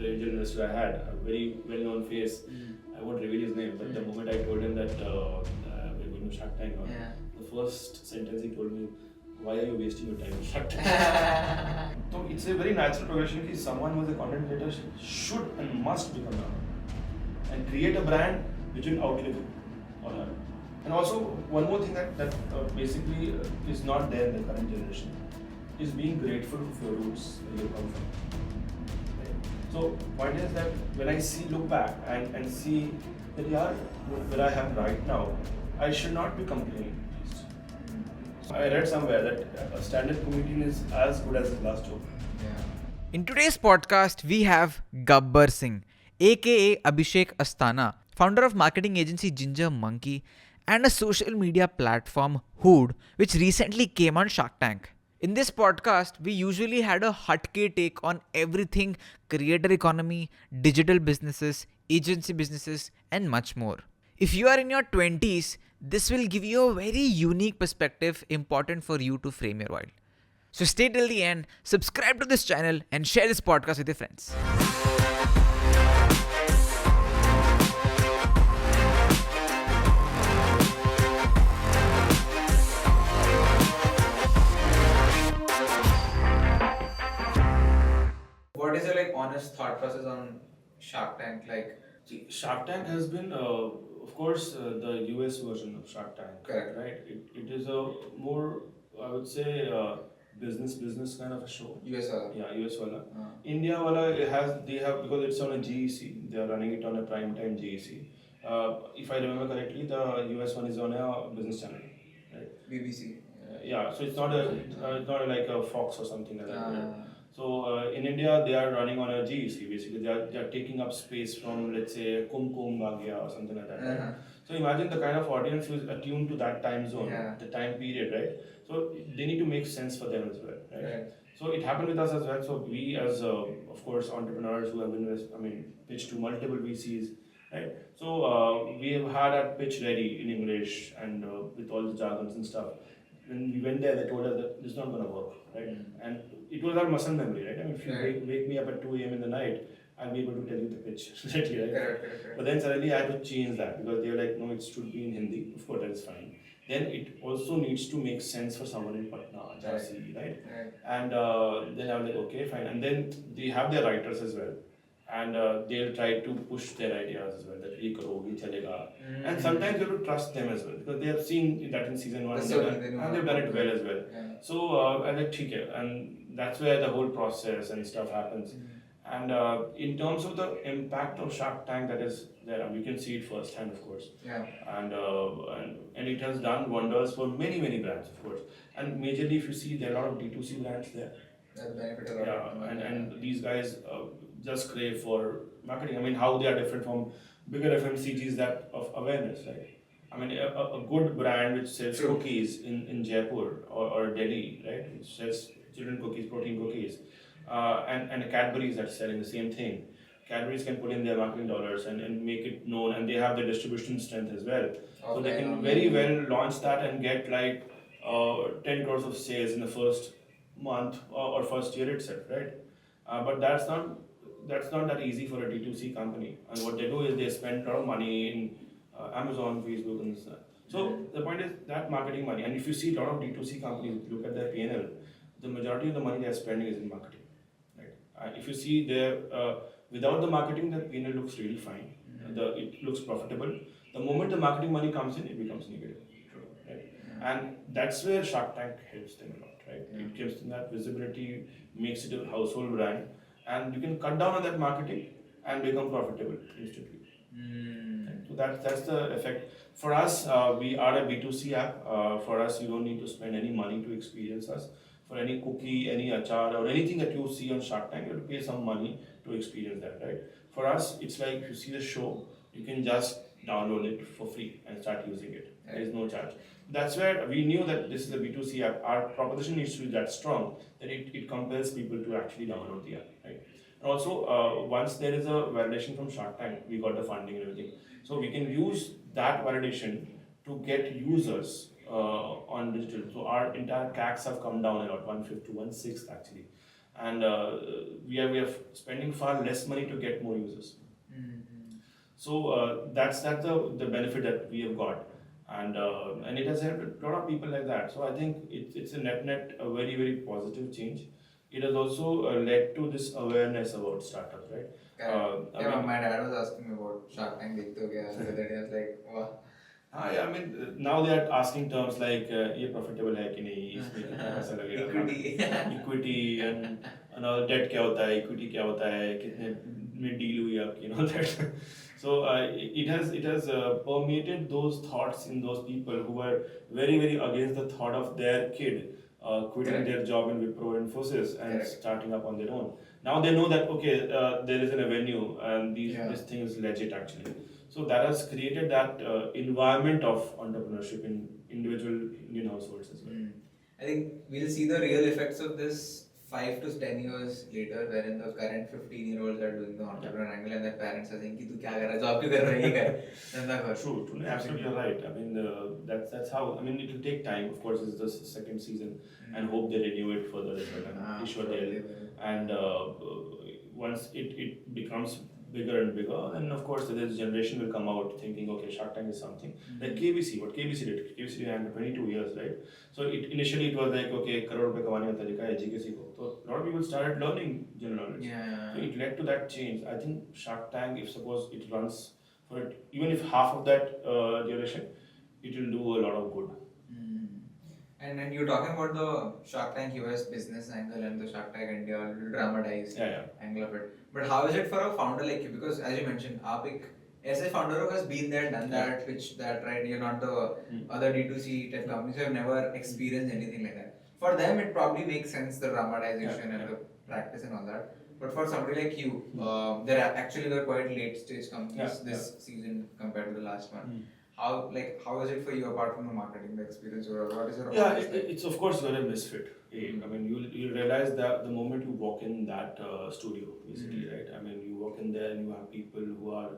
the angel investor I had, a very well-known face. I won't reveal his name, but the moment I told him that we're going to Shark Tank, the first sentence he told me, why are you wasting your time in Shark Tank? So it's a very natural progression that someone who is a content creator should and must become that and create a brand which will outlive him or her. And also one more thing that basically is not there in the current generation is being grateful for your roots where you come from. Right? So point is that when I look back and see that where I am right now, I should not be complaining. I read somewhere that a stand-up comedian is as good as his last joke. In today's podcast, we have Gabbar Singh, aka Abhishek Asthana, founder of marketing agency Ginger Monkey and a social media platform Hood, which recently came on Shark Tank. In this podcast, we usually had a hutke take on everything creator economy, digital businesses, agency businesses, and much more. If you are in your 20s, this will give you a very unique perspective important for you to frame your world. So stay till the end, subscribe to this channel, and share this podcast with your friends. What is your honest thought process on Shark Tank? Shark Tank has been, of course, the US version of Shark Tank. Correct. Right? It is a more, I would say, business kind of a show. US wala. Yeah, US wala. India wala they have because it's on a GEC. They are running it on a prime time GEC. If I remember correctly, the US one is on a business channel, right? BBC. Yeah, so it's not like a Fox or something like that. So in India, they are running on a GEC. Basically, they are taking up space from, let's say, Kum Bhagya or something like that. Right? So imagine the kind of audience who is attuned to that time zone, the time period, right? So they need to make sense for them as well, right? So it happened with us as well. So we, as of course, entrepreneurs who have been pitched to multiple VCs, right? So we have had our pitch ready in English and with all the jargons and stuff. When we went there, they told us that this is not going to work, right? And it was our muscle memory, right? I mean, if you wake me up at 2 a.m. in the night, I'll be able to tell you the pitch, right? Correct. But then suddenly I had to change that because they were like, no, it should be in Hindi. Of course, that is fine. Then it also needs to make sense for someone in Patna, Jhansi, right? And then I was like, okay, fine. And then they have their writers as well. And they'll try to push their ideas as well, that ye karo, ye chalega. And sometimes you have to trust them as well, because they have seen that in season 1 and they've done it well as well. So I was like, okay, and that's where the whole process and stuff happens. And in terms of the impact of Shark Tank that is there, you can see it firsthand, of course. And it has done wonders for many brands, of course. And majorly, if you see, there are a lot of D2C brands there. That benefit a lot. And these guys just crave for marketing. I mean, how they are different from bigger FMCGs that of awareness, right? I mean, a good brand which sells cookies in Jaipur or Delhi, right? Which sells children cookies, protein cookies, and Cadbury's that's selling the same thing. Cadbury's can put in their marketing dollars and make it known, and they have the distribution strength as well. So they can very well launch that and get 10 crores of sales in the first month or first year itself, right? But that's not that easy for a D2C company. And what they do is they spend a lot of money in Amazon, Facebook, and stuff. So the point is that marketing money. And if you see a lot of D2C companies, look at their P&L, the majority of the money they are spending is in marketing, right? If you see their without the marketing, the P&L looks really fine. It looks profitable. The moment the marketing money comes in, it becomes negative, right? And that's where Shark Tank helps them a lot, right? It gives them that visibility, makes it a household brand, and you can cut down on that marketing and become profitable instantly. So that's the effect. For us, we are a B2C app. For us, you don't need to spend any money to experience us. For any cookie, any achar, or anything that you see on Shark Tank, you have to pay some money to experience that, right? For us, it's like if you see the show, you can just download it for free and start using it. There is no charge. That's where we knew that this is a B2C app. Our proposition needs to be that strong that it compels people to actually download the app, right? And also, once there is a validation from Shark Tank, we got the funding and everything. So we can use that validation to get users on digital. So our entire CACs have come down a lot, 1/5 to 1/6 actually. and we are spending far less money to get more users. So that's the benefit that we have got, and it has helped a lot of people like that. So I think it's a net a very very positive change. It has also led to this awareness about startups, right? Correct. I Yeah, mean, my dad was asking me about Shark Tank देखते हो क्या? The other day I was like, wow. I mean, now they are asking terms like ये profitable है कि नहीं, इसमें कितना पैसा लगेगा, Equity. equity and all, debt क्या होता है, equity क्या होता है, कितने में deal हुई आपकी, that. So it has permeated those thoughts in those people who were very very against the thought of their kid quitting Correct. their job in Wipro and Infosys and Correct. starting up on their own. Now they know that okay, there is an avenue and Yeah. this thing is legit actually. So that has created that environment of entrepreneurship in individual Indian households as well. I think we'll see the real effects of this 5 to 10 years later, wherein the current 15-year-olds are doing the entrepreneur angle and their parents are saying कि तू क्या कर रहा है, job क्यों कर रहा है, ये कर, धंधा कर. True, absolutely you're right. I mean, that's how. I mean, it will take time. Of course, it's the second season, and hope they renew it further as well. I'm sure they'll. And once it becomes bigger and bigger, then of course this generation will come out thinking, okay, Shark Tank is something. Like KBC, what KBC did. KBC ran for 22 years, right? So initially it was like, okay, crore रुपए कमाने का तरीका है GKC को. So a lot of people started learning general knowledge. Yeah. So it led to that change. I think Shark Tank, if suppose it runs for it, even if half of that duration, it will do a lot of good. And then you're talking about the Shark Tank US business angle and the Shark Tank India dramatized angle of it. But how is it for a founder like you? Because as you mentioned, आप एक ऐसे founder who has been there, done that, pitched that, right? You're not the other D2C tech companies who have never experienced anything like that. For them, it probably makes sense, the dramatization and the practice and all that. But for somebody like you, they're quite late stage companies this season compared to the last one. How is it for you apart from the marketing, the experience, or what is your It's of course you're a misfit. I mean, you realize that the moment you walk in that studio, basically, right? I mean, you walk in there and you have people who are,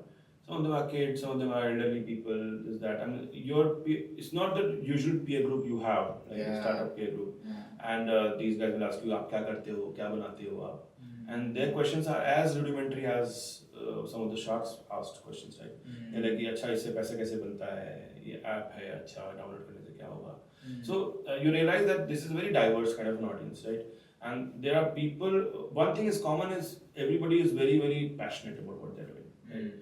some of them are kids, some of them are elderly people. Is that, I mean, it's not the usual peer group you have, like a startup peer group, and these guys will ask you, "आप क्या करते हो? क्या बनाते हो आप?" And their questions are as rudimentary as some of the sharks asked questions, right? They're like, अच्छा इससे पैसे कैसे बनता है? ये ऐप है, अच्छा डाउनलोड करने से क्या होगा? So you realize that this is a very diverse kind of an audience, right? And there are people. One thing is common is everybody is very very passionate about what they're doing, right?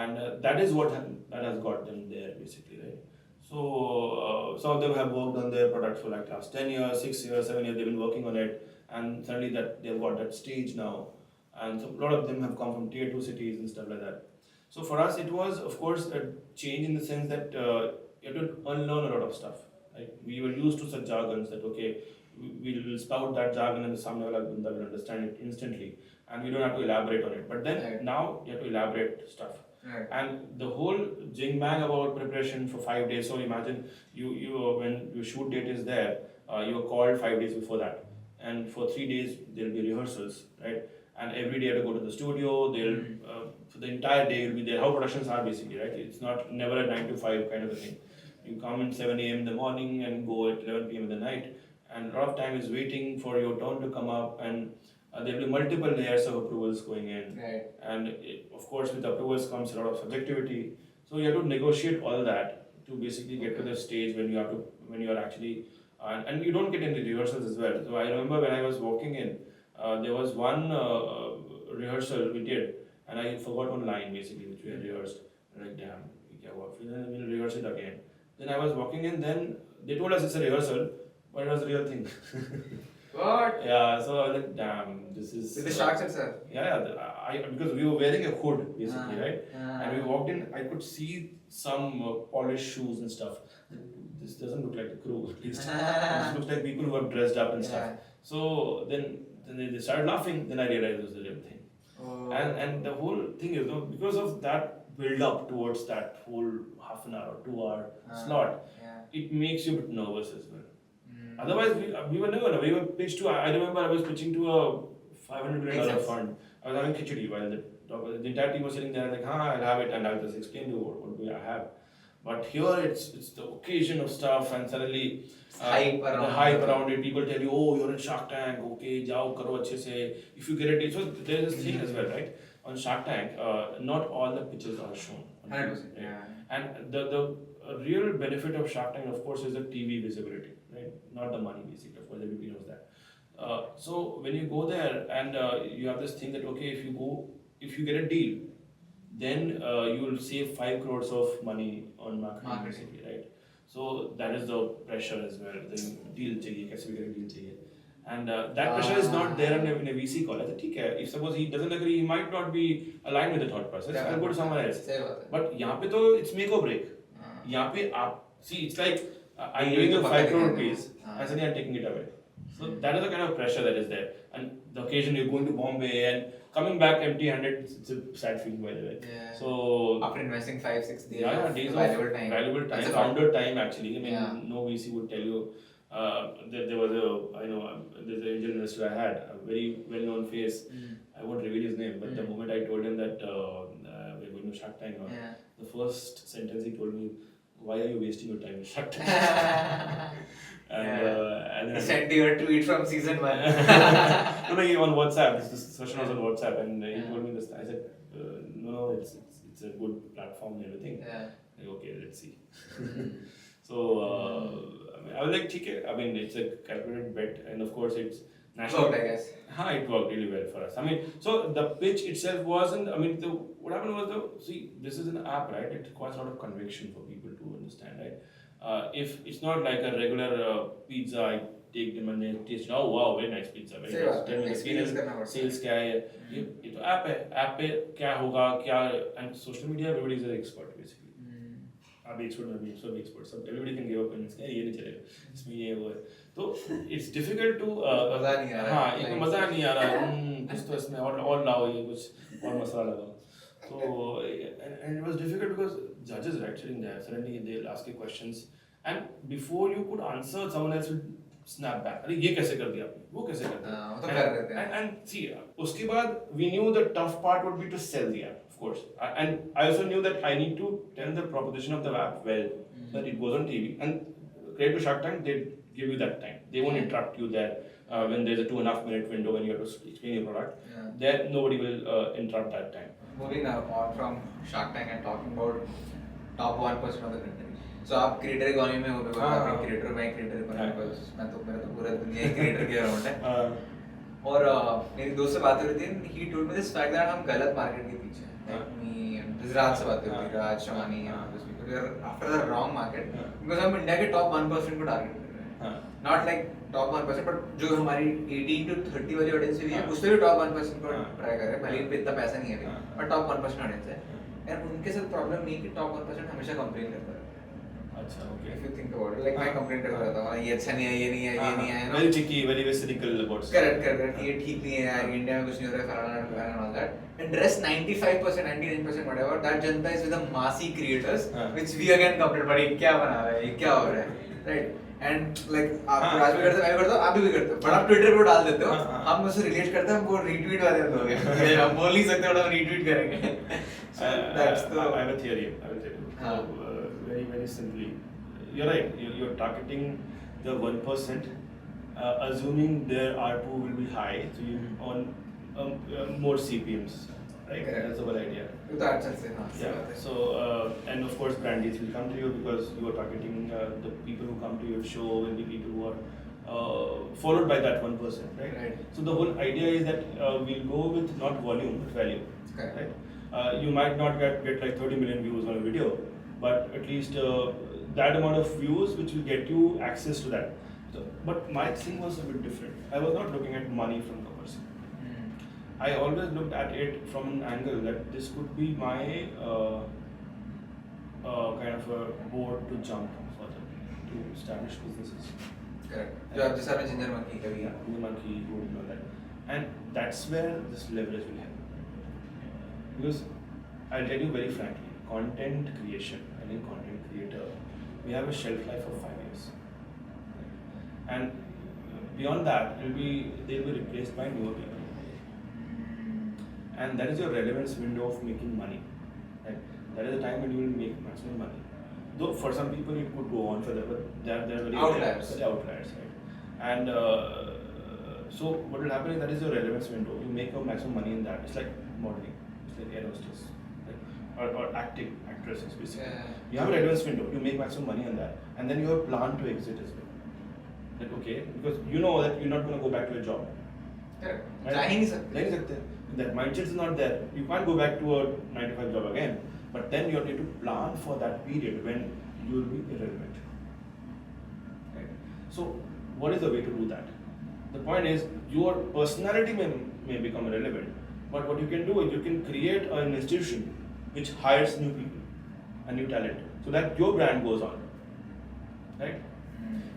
And that is what that has got them there, basically, right? So some of them have worked on their product for like last 10 years, 6 years, 7 years. They've been working on it. And suddenly that they've got that stage now, and so a lot of them have come from tier 2 cities and stuff like that. So for us, it was of course a change in the sense that you have to unlearn a lot of stuff. Like we were used to such jargons that okay, we will spout that jargon and the samne wala banda will understand it instantly, and we don't have to elaborate on it. But then now you have to elaborate stuff. And the whole jing bang about preparation for 5 days. So imagine you when your shoot date is there, you are called 5 days before that. And for 3 days there will be rehearsals, right? And every day you have to go to the studio. They'll for the entire day you'll be there. How productions are basically, right? It's not never a 9 to 5 kind of a thing. You come in 7 a.m. in the morning and go at 11 p.m. in the night, and a lot of time is waiting for your turn to come up, and there will be multiple layers of approvals going in. Right. And of course, with approvals comes a lot of subjectivity. So you have to negotiate all that to basically get to the stage when you are actually. And you don't get into rehearsals as well. So I remember when I was walking in, there was one rehearsal we did, and I forgot one line basically which we had rehearsed. I'm like, damn, then we'll rehearse it again. Then I was walking in, then they told us it's a rehearsal, but it was a real thing. What? Yeah, so I was like, damn, this is. With the sharks itself? Yeah, because we were wearing a hood basically, right? And we walked in, I could see some polished shoes and stuff. This doesn't look like a crew, at least. This looks like people who are dressed up and stuff. So then they started laughing, then I realized it was the real thing. Oh. And the whole thing is, because of that build up towards that whole half an hour or 2 hour slot, it makes you a bit nervous as well. Otherwise, we were never, we were pitched to, I remember I was pitching to a $500 million fund. I was having khichdi while the entire team was sitting there like, I'll have it, and I'll just explain to you what do I have. But here it's the occasion of stuff, and suddenly the hype around it. People tell you, oh, you're in Shark Tank, okay, jao karo achhe se. If you get a deal, so there is this thing as well, right? On Shark Tank, not all the pitches are shown. 100%. Right? Yeah. And the real benefit of Shark Tank, of course, is the TV visibility, right? Not the money, basically. Of course, everybody knows that. So when you go there and you have this thing that okay, if you get a deal, then you will save 5 crores of money on marketing, basically, right? So that is the pressure as well. The deal चाहिए, कैसे भी करके deal चाहिए. And that pressure is not there in a VC call. I said, ठीक है. If suppose he doesn't agree, he might not be aligned with the thought process. I'll go to someone else. But यहाँ पे तो it's make or break. यहाँ पे आप see, it's like I'm giving you 5 crore rupees and suddenly I'm taking it away. So that is the kind of pressure that is there. And the occasion you're going to Bombay and coming back empty-handed, it's a sad feeling, by the way. Yeah. So after investing 5-6 days, days of valuable time, founder time actually. I mean, no VC would tell you. There was there's an angel investor I had, a very well-known face. I won't reveal his name, but the moment I told him that we're going to Shark Tank, the first sentence he told me, "Why are you wasting your time in Shark Tank?" And he sent you a tweet from season 1. No, on WhatsApp. This session was on WhatsApp, and he told me this. I said, "No, it's a good platform and everything." Like, okay, let's see. So I was like, "Okay." I mean, it's a calculated bet, and of course, it's national. Worked, I guess. It worked really well for us. I mean, so the pitch itself wasn't. I mean, what happened was this is an app, right? It requires a lot of conviction for people to understand, right? If it's not like a regular pizza, I take them and they taste. Oh wow, very nice pizza. Very nice. Tell me the experience. Sales क्या है? ये तो app है. App पे क्या होगा? क्या and social media, everybody is an expert basically. आप expert मैं भी सब expert. सब everybody can give opinions. ये नहीं चलेगा. इसमें ये वो है. तो it's difficult to मजा नहीं आ रहा. हाँ, ये मजा नहीं आ रहा. कुछ तो इसमें और लाओ ये कुछ और मसाला लगाओ. So and it was difficult because judges right sitting there suddenly they'll ask you questions and before you could answer someone else will snap back अरे ये कैसे कर दिया आपने वो कैसे कर दिया and see उसके बाद we knew the tough part would be to sell the app of course and I also knew that I need to tell the proposition of the app well that it goes on TV and credit to Shark Tank they give you that time they won't interrupt you there when there's a 2.5 minute window when you have to explain your product there nobody will interrupt that time. Moving on from Shark Tank and talking about top 1% of the country. So आप creator economy में हो गए आप creator मैं creator economy बस मैं तो मेरा तो पूरा दुनिया क्रिएटर के अराउंड है और मेरी दोस्त से बात हो रही थी he told me this fact that हम गलत मार्केट के पीछे हैं like me राज से बात हो रही थी Raj Shamani we are after the wrong market because हम इंडिया के top 1% को टारगेट कर रहे हैं not like top 1% but जो हमारी 18 to 30 वाली ऑडियंस भी है उससे भी top 1% को ट्राई कर रहे हैं भले ही इतना पैसा नहीं है अभी but top 1% ऑडियंस है और उनके साथ प्रॉब्लम नहीं कि top 1% हमेशा कंप्लेन करता है अच्छा okay if you think about it like मैं कंप्लेन करता रहता हूँ ये अच्छा नहीं है ये नहीं है very tricky very cynical about correct ये ठीक नहीं है यार इंडिया में कुछ नहीं हो रहा है फलाना and all that and rest 95% 99% whatever that Janata is with the massy creators which we again complain बड़ी क्या बना रहा है ये क्या हो रहा है right and like आप राज भी करते मैं भी करता हूँ आप भी करते हो बट आप ट्विटर पे डाल देते हो हम मुझसे रिलेट करते हैं हम वो रीट्वीट वाले हो गए हम बोल नहीं सकते बट हम रीट्वीट करेंगे I have a theory very simply you're right you're targeting the 1% assuming their ARPU will be high so you on more CPMs right that's the whole idea so and of course brand deals will come to you because you are targeting the people who come to your show will be people who are followed by that 1% right so the whole idea is that we'll go with not volume but value right you might not get like 30 million views on a video but at least that amount of views which will get you access to that so, but my thing was a bit different I was not looking at money from the person I always looked at it from an angle that this could be my kind of a board to jump further to establish businesses. Correct. जो आप जैसा Ginger Monkey का भी Ginger Monkey would know that and that's where this leverage will help because I'll tell you very frankly content creation I think content creator we have a shelf life of 5 years and beyond that they'll be replaced by newer people. And that is your relevance window of making money. Right? That is the time when you will make maximum money. though for some people it could go on for that, but they're very Outliers. Very outliers, right? And so what will happen is that is your relevance window. You make your maximum money in that. It's like modeling, it's like air hostess, like, or acting, actresses basically. Yeah. You have a relevance window. You make maximum money on that, and then you have a plan to exit as well. Like okay, because you know that you're not going to go back to your job. Correct. Right? जा ही नहीं सकते. जा ही नहीं सकते. That mindset is not there. You can't go back to a 9-to-5 job again. But then you need to plan for that period when you will be irrelevant. Right? So, what is the way to do that? The point is, your personality may become irrelevant, but what you can do is you can create an institution which hires new people and new talent, so that your brand goes on. Right?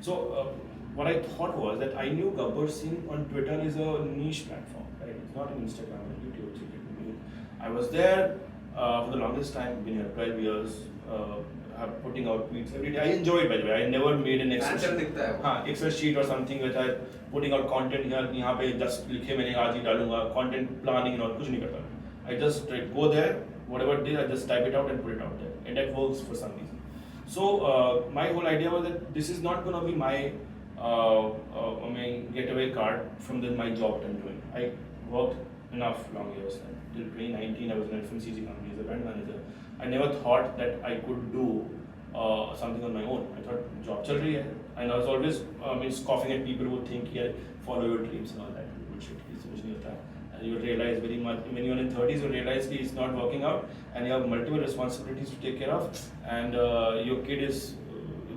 So, what I thought was that I knew Gabbar Singh on Twitter is a niche platform. Right? It's not an Instagram or YouTube. I was there for the longest time, been here 12 years, putting out tweets every day. I enjoy it, by the way. I never made an Excel sheet. Excel sheet or something which I putting out content here. यहाँ पे just लिखे मैंने आज ही डालूंगा. Content planning और कुछ नहीं करता. I just go there, whatever it is, I just type it out and put it out there, and that works for some reason. So my whole idea was that this is not going to be my getaway card from my job that I'm doing. I worked enough long years. Till 2019, I was in an FMCG company as a brand manager. I never thought that I could do something on my own. I thought job chal rahi hai, and I was always scoffing at people who think yeah, follow your dreams and all that bullshit. And you realize very much when you're in 30s, you realize that it's not working out, and you have multiple responsibilities to take care of, and your kid is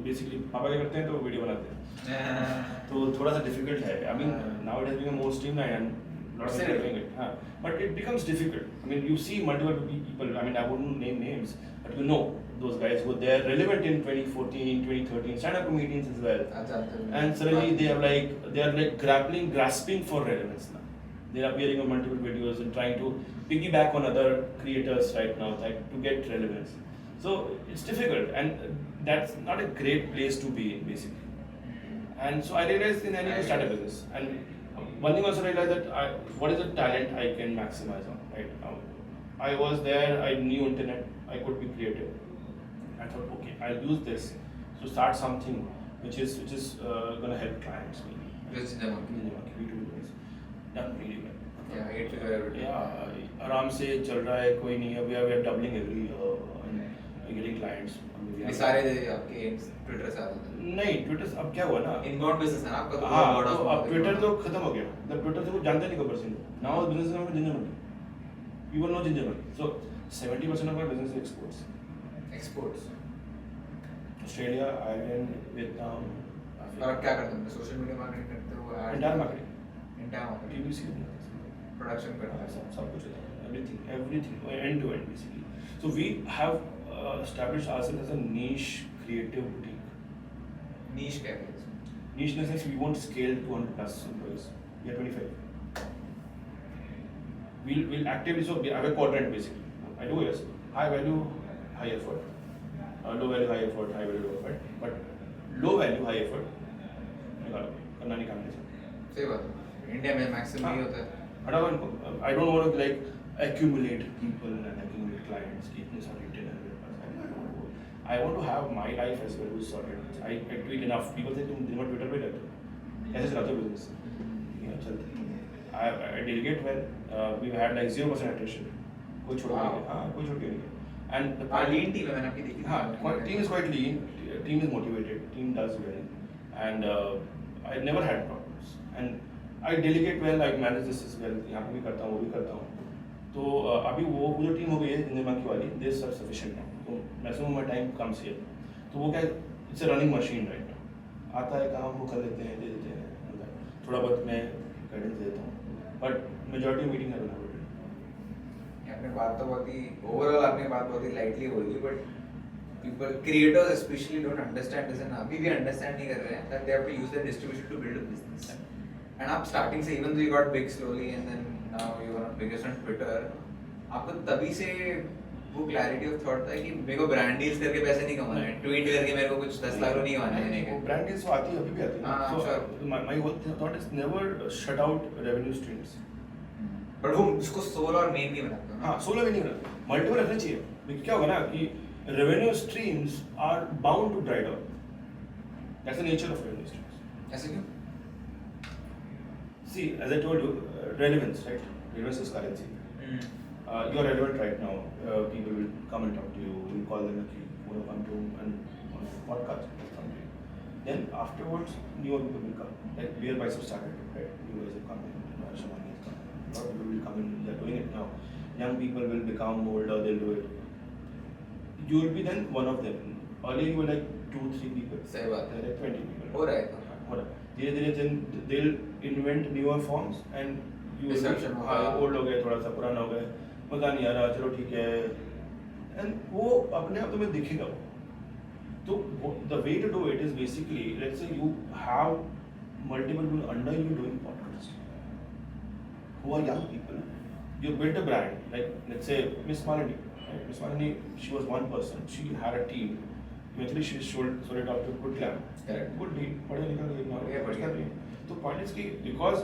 basically पापा क्या करते हैं तो video बनाते हैं, तो थोड़ा सा difficult है. I mean now it has become more streamlined and lot of people are doing it. But it becomes difficult. I mean you see multiple people. I mean I wouldn't name names, but you know those guys who they're relevant in 2014, 2013, stand-up comedians as well. And suddenly they are like grasping for relevance now. They are appearing on multiple videos and trying to piggyback on other creators right now, like to get relevance. So it's difficult, and that's not a great place to be in, basically. And so I realized I need to start a business. And one thing also I realized that what is the talent I can maximize on, right? I was there, I knew internet, I could be creative. I thought, okay, I'll use this to start something which is gonna help clients maybe. Just in the market. Done really well. Yeah, 8 figure every day. Yeah, आराम से चल रहा है, कोई नहीं है. We are doubling every year and we're getting clients. ये सारे आपके ट्विटर से आते हैं. नहीं, ट्विटर अब क्या हुआ ना? इनबाउंड बिजनेस है ना आपका. हाँ, तो अब ट्विटर तो खत्म हो गया. मतलब ट्विटर से कुछ जानते नहीं Gabbar Singh. Now the business is now Ginger Monkey. People know Ginger Monkey. So 70% of our business is exports. Exports. Australia, Ireland, Vietnam. और आप क्या करते हैं? सोशल मीडिया मार्केटिंग करते हो? Entire marketing. Entire marketing. TVC. Production करते हैं. सब कुछ है. Everything, end to end basically. So we have established ourselves as a niche creative boutique. Niche क्या है इसमें? Niche in the sense we won't scale to 100 plus employees. We are 25. We'll actively, so we have a quadrant basically. I do yes, high value, high effort. Low value, high effort, high value, low effort. But low value, high effort, करना नहीं काम नहीं. सही बात है. India में maximum यही होता है. हटाओ इनको. I don't want to like accumulate people and accumulate clients. कि इतने सारे retailers. I want to have my life as well sorted. I tweet enough. People say तुम दिन भर Twitter पे रहते हो. कैसे चलाते हो business? चलते. I delegate well. We've had like 0% attrition. कोई छोड़ के नहीं. हाँ, कोई छोड़ के नहीं. And the lean team है मैंने आपकी देखी. हाँ, team is quite lean. Team is motivated. Team does well. And I never had problems. And I delegate well. I manage this as well. यहाँ पे भी करता हूँ, वो भी करता हूँ. तो अभी वो जो टीम हो गई है जिंदर मंकी वाली, this are sufficient now. तो maximum my time comes here. तो वो क्या, it's a running machine right now. आता है काम वो कर लेते हैं, दे देते हैं. थोड़ा बहुत मैं गाइडेंस देता हूँ. But majority meeting है बना. आपने बात तो बहुत ही ओवरऑल आपने बात बहुत ही लाइटली बोली, but people creators especially don't understand this, and अभी भी अंडरस्टैंड नहीं कर रहे हैं that they have to use their distribution to build a business. And आप starting से even though you got big slowly and then now you are biggest on Twitter, आपको तभी से वो क्लैरिटी ऑफ थॉट था कि मेरे को ब्रांड डील्स करके पैसे नहीं कमाने हैं, ट्वीट करके मेरे को कुछ 10 लाख नहीं कमाने हैं. वो ब्रांड डील्स आती है, अभी भी आती है. So my whole thought is never shut out revenue streams. But वो उसको सोल और मेन नहीं बनाता. हाँ, सोल में नहीं बनाता. मल्टीपल रखना चाहिए. क्या होगा ना कि revenue streams are bound to dry down. That's the nature of revenue streams. As you See, as I told you, relevance, right? Relevance is currency. You are relevant right now. People will come and talk to you. You call them, okay, you want to come to and on a podcast or something. Then afterwards, newer people will come. Like Beer Bites have started, right? You guys have come in, Shamani has come in. A lot of people will come in. They are doing it now. Young people will become older. They'll do it. You will be then one of them. Earlier you were like 2-3 people. Say what? They're like 20 people. Oh, right. Then they'll invent newer forms and you will Disruption be old हो गए थोड़ा सा पुराना हो गए मजा नहीं आ रहा चलो ठीक है and वो अपने आप तुम्हें दिखेगा तो the way to do it is basically let's say you have multiple people under you doing podcasts who are young people you built a brand like let's say Miss Malini right? Miss Malini she was one person she had a team eventually she sold it off to Good Glam Correct. good deal पढ़े लिखा लोग इतना Yeah, कुछ कर रही है तो point is कि because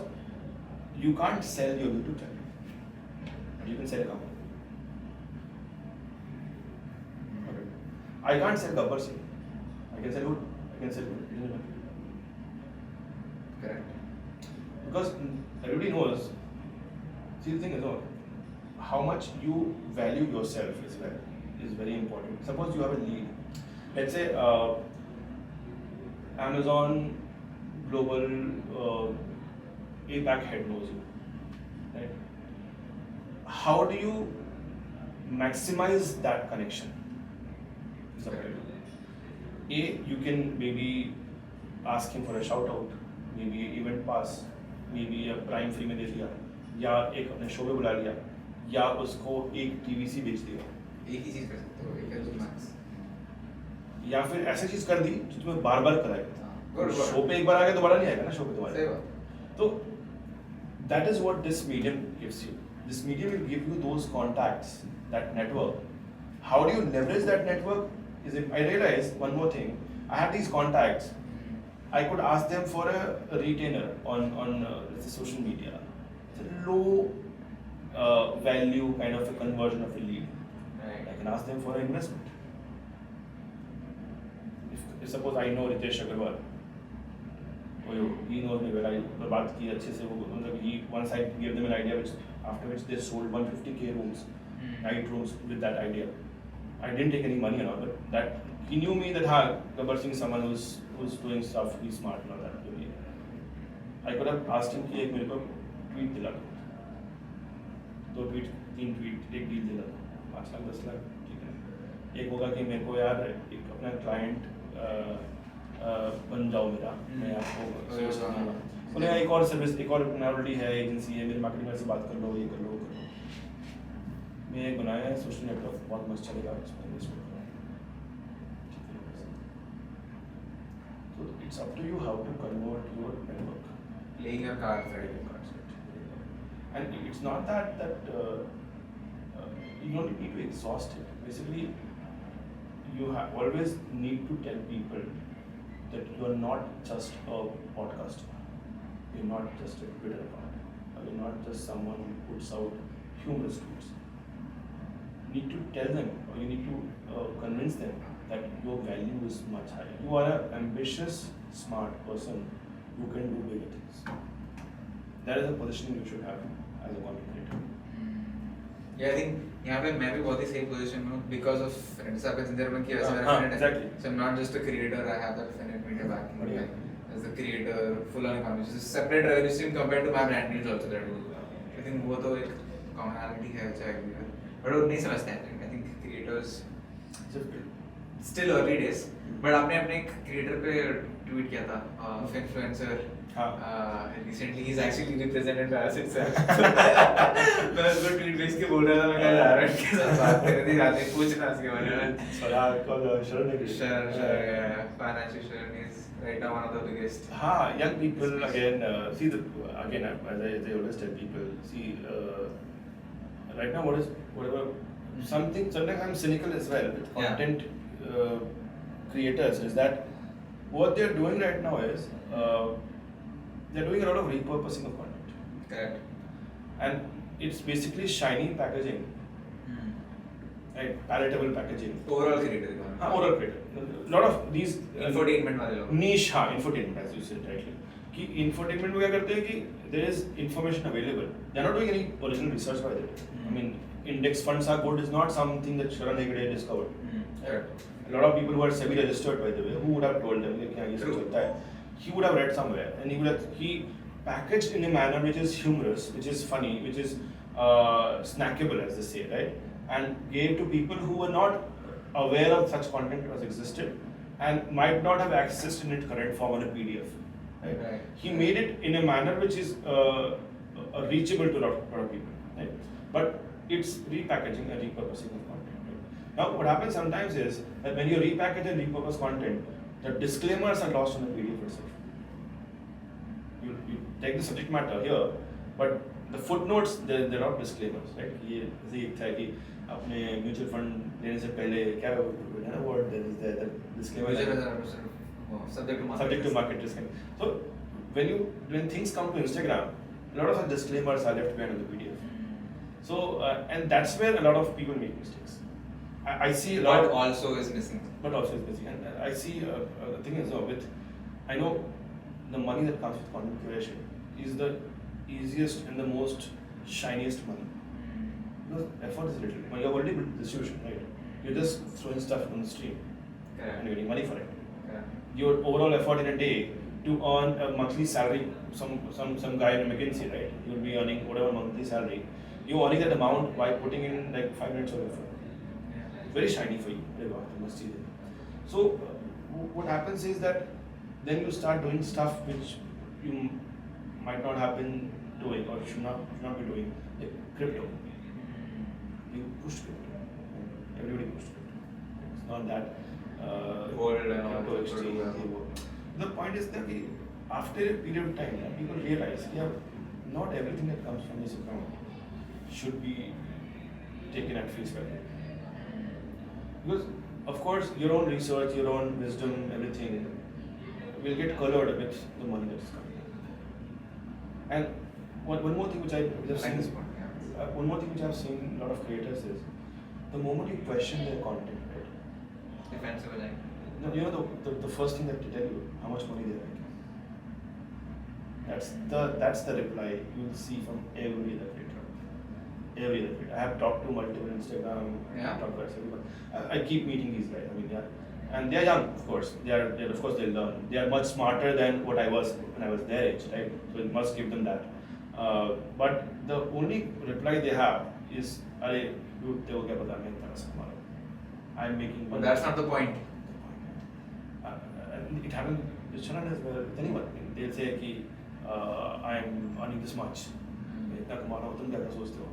you can't sell your YouTube channel but you can sell a company I can't sell Gabbar Singh I can sell wood I can sell wood Correct. because everybody knows see the thing is how much you value yourself as well is very important suppose you have a lead let's say Amazon global APAC head knows you, right? How do you maximize that connection? It's up to you. You can maybe ask him for a shout out, maybe event pass, maybe a prime free में दे दिया, या एक अपने show पे बुला लिया, या उसको एक TVC बेच दिया. एक ही चीज कर सकते हो एक या दो मैक्स या फिर ऐसी चीज कर दी जो तुम्हें बार बार कराएगा शो पे एक बार आ गया दोबारा नहीं आएगा ना शो पे दोबारा सही बात तो that is what this medium gives you this medium will give you those contacts that network how do you leverage that network is if I realize one more thing I have these contacts I could ask them for a retainer on let's say social media it's a low value kind of a conversion of a lead right I can ask them for an investment if suppose I know Ritesh Agarwal he knows me well I बात की अच्छे से वो मतलब he once I gave them an idea which after which they sold 150k rooms night rooms with that idea I didn't take any money and all but that he knew me that हाँ Gabbar Singh is someone who's doing stuff he's smart and all that I could have asked him कि एक मेरे को tweet दिला दो 2 tweet 3 tweet एक deal दिला दो 5 लाख 10 लाख ठीक है एक होगा कि मेरे को यार एक अपना client बन जाओ मेरा मैं आपको बोले एक और सर्विस एक और ऑलरेडी है एजेंसी है मेरे मार्केटिंग से बात कर लो ये कर लो मैं एक बनाया है सोशल नेटवर्क बहुत मस्त चलेगा उसमें investment so it's up to you how to convert your network playing your cards right and it's not that you don't need to exhaust it basically you always need to tell people that you are not just a podcaster, you're not just a Twitter account, or you're not just someone who puts out humorous tweets. You need to tell them, or you need to convince them that your value is much higher. You are an ambitious, smart person who can do bigger things. That is a position you should have as a content creator. Yeah, I think यहाँ पे मैं भी बहुत ही सही position में हूँ because of friends आपका जिंदर बन की वजह से मेरा friend है exactly. So I'm not just a creator, I have that friend media backing me as a creator, full on economy, which is a separate revenue stream compared to my brand deals also that do. I think वो तो एक commonality है which I agree with. But वो नहीं समझते हैं I think creators still early days. But आपने अपने एक creator पे tweet किया था influencer recently he's actually represented by us itself. मैं उसको tweet भेज के बोल रहा था मैं कल आरन के साथ बात कर रही थी रात में पूछना उसके बारे में Sharan financial Sharan is right now one of the biggest young people again see the again as I always tell people see right now whatever sometimes I'm cynical as well with content creators is that what they're doing right now is they're doing a lot of repurposing of content. correct And it's basically shiny packaging right? Palatable packaging. Overall creator economy. Overall creator. A lot of these infotainment वाले लोग. Niche, infotainment, as you said rightly. कि infotainment में क्या करते हैं कि there is information available. They are not doing any original research by that. I mean, index funds are good is not something that Sharan Hegde discovered. Correct. A lot of people who are SEBI registered, by the way, who would have told them that ये सब चलता है? He would have read somewhere, and he packaged in a manner which is humorous, which is funny, which is snackable, as they say, right? And gave to people who were not aware of such content was existed and might not have accessed in its current form on a PDF. Right? He made it in a manner which is reachable to a lot of people, right? But it's repackaging and repurposing of content. Right? Now, what happens sometimes is that when you repackage and repurpose content, the disclaimers are lost on the PDF itself. You take the subject matter here, but the footnotes they're not disclaimers, right? ये जैसे एक था कि अपने mutual fund लेने से पहले क्या है ना word there is the disclaimer. Subject to market risk. So when things come to Instagram, a lot of the disclaimers are left behind on the PDF. So and that's where a lot of people make mistakes. I see a lot. But also is missing. And I see the thing is with I know the money that comes with content curation is the easiest and the most shiniest money. Because effort is little. When you have already built distribution, right? You're just throwing stuff on the stream and you're getting money for it. Your overall effort in a day to earn a monthly salary, some guy in McKinsey, right? You'll be earning whatever monthly salary. You're earning that amount by putting in like 5 minutes of effort. Very shiny for you. You must see that. So what happens is that then you start doing stuff which you might not have been doing or should not be doing, like crypto. You pushed crypto. Everybody pushed crypto. It's not that Gold and all crypto exchange. The point is that after a period of time, people realize not everything that comes from this account should be taken at face value. Because, of course, your own research, your own wisdom, everything will get colored with the money that is coming. And one more thing which I've seen a lot of creators is the moment you question their content, right? Defensive like. No, you know the first thing that they tell you how much money they're making. That's the reply you will see from every other creator. Every other creator. I have talked to multiple Instagram, I keep meeting these guys. I mean, and they are young, of course. They're of course they'll learn. They are much smarter than what I was when I was their age, right? So it must give them that. But the only reply they have is, "Arey, dude, तेरे को क्या पता मैं इतना पैसा कमा रहा हूँ? I'm making." But that's not the point. It happens with Sharan as well, with anyone. They'll say कि I'm earning this much. मैं इतना कमा रहा हूँ, तुम क्या सोचते हो?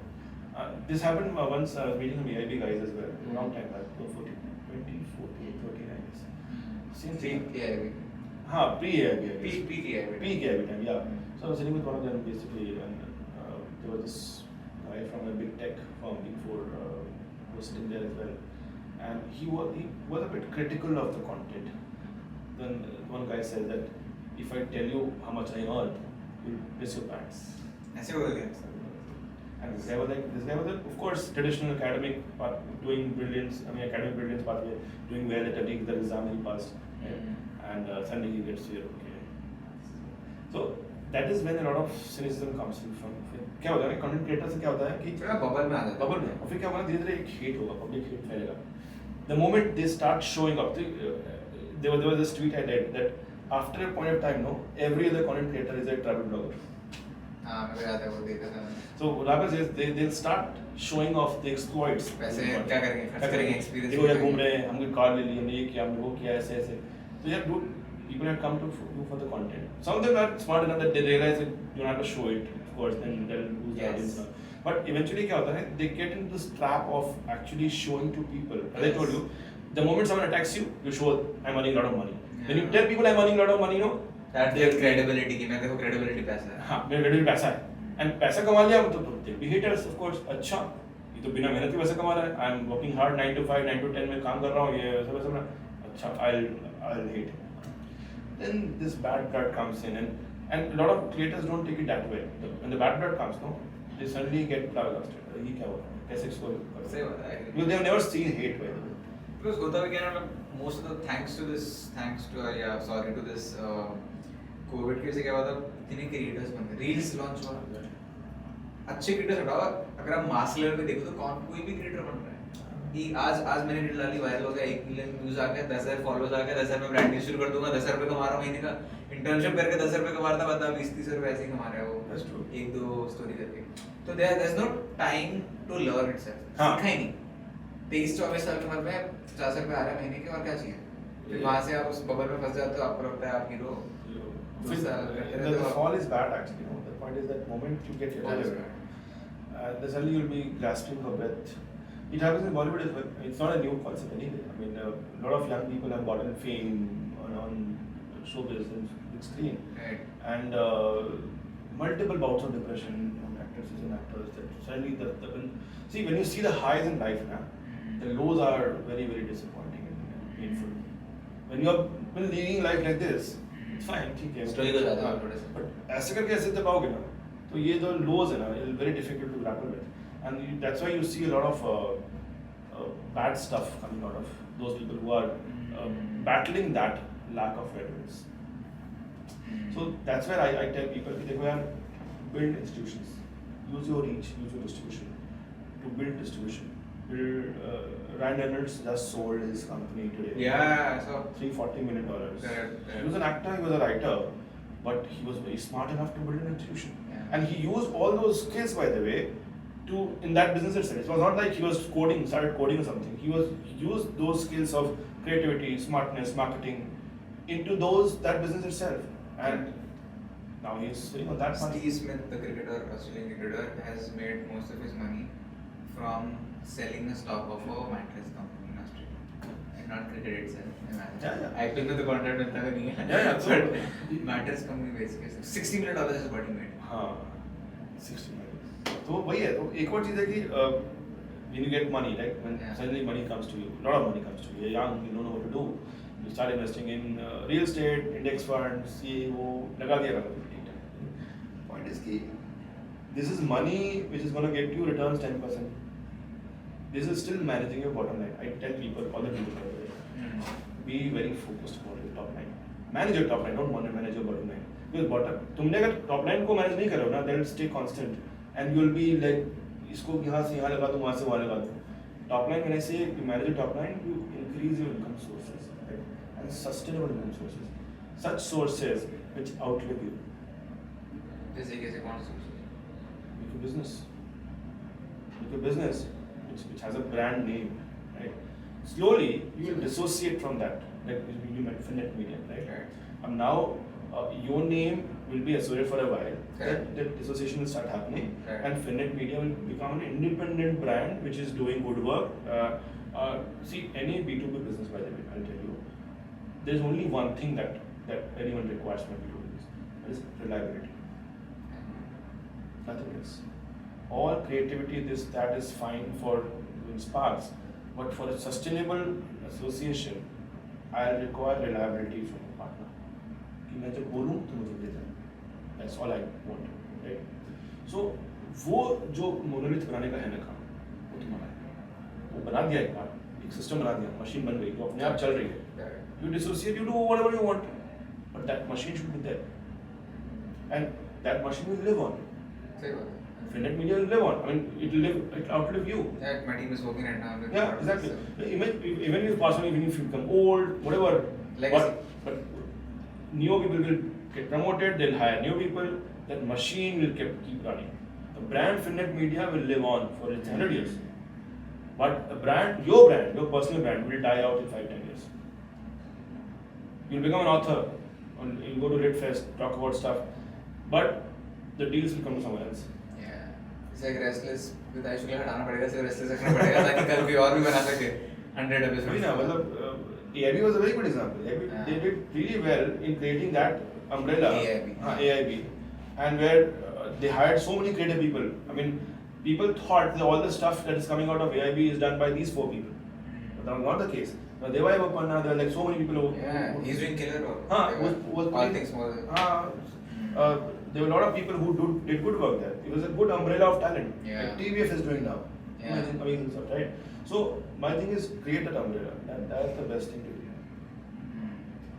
This happened once I was meeting some AIB guys as well, a long time back, 2014, 13 I guess. Same thing. Pre-AIB. Pre-AIB. Peak-AIB. Peak-AIB time, yeah. So I was sitting with one of them basically, and there was this guy from a big tech firm, Big Four, who was sitting there as well. And he was a bit critical of the content. Then one guy said that if I tell you how much I earn, you'll piss your pants. ऐसे हो गया. And this guy was like, of course, traditional academic path, doing brilliance, academic brilliance pathway, doing well at the exam he passed. Right? And suddenly he gets here, okay. So that is when a lot of cynicism comes in from. क्या होता है content creator से क्या होता है कि थोड़ा bubble में आ जाता है. Bubble में. और फिर क्या होगा धीरे-धीरे एक hate होगा, public hate फैलेगा. The moment they start showing up, there was this tweet I did that after a point of time, every other content creator is a travel blogger. मेरे याद है वो देखा था. So what happens is they'll start showing off the exploits. पैसे क्या करेंगे? खर्च करेंगे experience. देखो यार घूम रहे हैं, हमने कार ले ली, हमने ये किया, हमने वो किया, ऐसे. So yeah, dude, people have come to you for the content. Some of them are smart enough that they realize that you don't have to show it, of course, then they'll lose the audience. But eventually क्या होता है? They get into this trap of actually showing to people. As I told you, the moment someone attacks you, you show I'm earning a lot of money. When you tell people I'm earning a lot of money, that their credibility कि मैं देखो credibility पैसा है. हाँ, मेरा credibility पैसा है. And पैसा कमा लिया तो they'll be haters, of course. अच्छा, ये तो बिना मेहनत के पैसा कमा रहा है. I'm working hard 9 to 5, 9 to 10 में काम कर रहा हूँ. ये सब अच्छा, I'll hate him. Then this bad blood comes in, and a lot of creators don't take it that way. When the bad blood comes, they suddenly get flabbergasted. ये क्या हो रहा है? कैसे इसको सही बात है, I agree. because they have never seen hate by the way. Because होता भी क्या ना, most of the thanks to this COVID की वजह से क्या हुआ था, इतने क्रिएटर्स बन गए, रील्स लॉन्च हुआ, अच्छे क्रिएटर्स हटाओ, अगर आप मास लेवल पे देखो तो कोई भी क्रिएटर बन रहा है कि आज मैंने रील डाली, वायरल हो गया, 1 मिलियन व्यूज आ गए, 10,000 फॉलोअर्स आ गए, 10,000 में ब्रांडिंग शुरू कर दूंगा, 10,000 रुपये कमा रहा हूँ महीने का, इंटर्नशिप करके 10,000 रुपये कमा रहा था, बता 20-30 रुपये ऐसे ही कमा रहा है वो, 1-2 स्टोरी करके, तो there is no time to learn itself, सीखा ही नहीं, 23-24 साल की उम्र में 50 रुपये आ रहे हैं महीने के, और क्या चाहिए, फिर वहाँ से आप उस बबल में फंस जाते हो, आपको लगता है आप hero. The fall is bad actually. The point is that moment you get relevant, suddenly you'll be grasping for breath. It happens in Bollywood as well. It's not a new concept anyway. I mean, a lot of young people have gotten fame on showbiz and big screen, and multiple bouts of depression on actresses and actors. That suddenly see when you see the highs in life, the lows are very very disappointing and painful. When you have been leading life like this, it's fine, ठीक है. Struggle हो जाता है थोड़े से. But ऐसे करके ऐसे जब आओगे ना, तो ये जो lows है ना, it's very difficult to grapple with, and that's why you see a lot of bad stuff coming out of those people who are battling that lack of relevance. So that's where I tell people कि देखो यार, build institutions, use your reach, use your distribution to build distribution. Ryan Reynolds just sold his company today. Yeah, so $340 million. Correct. He was an actor, he was a writer, but he was very smart enough to build an institution. Yeah. And he used all those skills, by the way, to in that business itself. It was not like he was started coding or something. He used those skills of creativity, smartness, marketing into that business itself. And now he's that money. Steve Smith, the cricketer, Australian cricketer, has made most of his money from selling the stock of a mattress company in Australia, and not cricket itself. Imagine. Yeah. IPL में तो contract मिलता भी नहीं है. Yeah. But mattress company बेच के $60 million is what he made. हाँ, 60 million. तो वही है. तो एक और चीज़ है कि when you get money, like when suddenly money comes to you, a lot of money comes to you. You're young, you don't know what to do. You start investing in real estate, index funds, ये वो लगा दिया. Point is कि this is money which is going to get you returns 10%. This is still managing your bottom line. I tell people, all the people, be very focused about your top line. Manage your top line, don't want to manage your bottom line. Because तुमने अगर top line को manage नहीं करो ना, then it'll stay constant, and you'll be like, इसको यहाँ से यहाँ लगा दूँ, वहाँ से वहाँ लगा दूँ. Top line, when I say you manage your top line, you increase your income sources, right? And sustainable income sources, such sources which outlive you. जैसे कैसे कौन सी sources? Make a business which has a brand name, right? Slowly you will dissociate from that, like you met Finnet Media, right? And now your name will be associated for a while. That dissociation will start happening, and Finnet Media will become an independent brand which is doing good work. See, any B2B business, by the way, I'll tell you, there's only one thing that anyone requires from a B2B business, that is reliability. Nothing else. All creativity, that is fine for sparks, but for a sustainable association, I'll require reliability from a partner. कि मैं जब बोलूँ तो मुझे दे देना. That's all I want, right? So वो जो monolith बनाने का है ना काम, वो तुम्हारा है. वो बना दिया एक बार, एक सिस्टम बना दिया, मशीन बन गई, जो अपने आप चल रही है. You dissociate, you do whatever you want, but that machine should be there, and that machine will live on. सही बात है. Finnet Media will live on. I mean, it will outlive you. Yeah, my team is working right now. Yeah, exactly. Even if possibly, even if you become old, whatever. But new people will get promoted. They'll hire new people. That machine will keep running. The brand Finnet Media will live on for its 100 years. But the brand, your personal brand, will die out in 5-10 years. You'll become an author. You'll go to REDFest, talk about stuff. But the deals will come to someone else. जैसे RESTLESS with Ayush Shukla हटाना पड़ेगा, सिर्फ RESTLESS रखना पड़ेगा ताकि कल कोई और भी बना सके 100 episodes. वही ना, मतलब AIB was a very good example. They did really well in creating that umbrella. AIB, and where they hired so many creative people. I mean, people thought that all the stuff that is coming out of AIB is done by these 4 people, but that was not the case. Devai Bappanna, there were like so many people. He's doing killer work. All things more. There were a lot of people who did good work there. It was a good umbrella of talent. Like TVF is doing now. amazing stuff, right? So my thing is create that umbrella, and that's the best thing to do.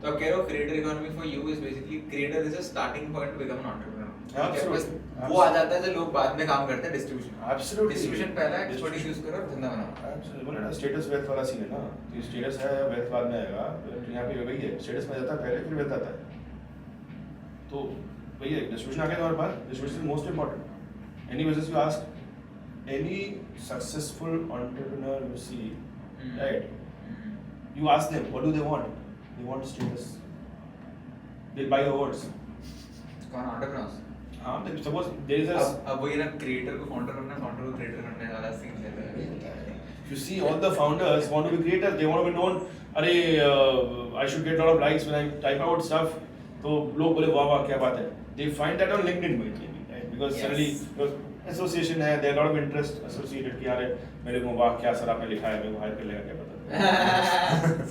So creator economy for you is basically creator is a starting point to become an entrepreneur. Absolutely. वो आ जाता है जो लोग बाद में काम करते हैं डिस्ट्रीब्यूशन. Absolutely. डिस्ट्रीब्यूशन पहला है, एक्सपर्टीज यूज करो और धंधा बनाओ. Absolutely. बोले ना स्टेटस वेल्थ वाला सीन है ना. तो स्टेटस है वेल्थ बाद में आएगा. तो यहाँ पे वही है. स्टेटस में जाता है पहले फिर वेल्थ आता है. तो वही है डिस्ट्रीब्यूशन आ गया तुम्हारे पास. Distribution is most important. Any business you ask, any successful entrepreneur you see, right? You ask them, what do they want? They want status. They buy your words. कौन entrepreneurs? हाँ, suppose there is a. अब वही ना creator को founder करना, founder को creator करने वाला सीन चल रहा है. If you see all the founders want to be creators, they want to be known. अरे I should get a lot of likes when I type out stuff. तो लोग बोले वाह वाह क्या बात है. They find that on LinkedIn maybe, right? Because suddenly association है, there are a lot of interest associated कि यार मेरे को वाह क्या सर आपने लिखा है, मेरे को हायर कर लेगा क्या पता.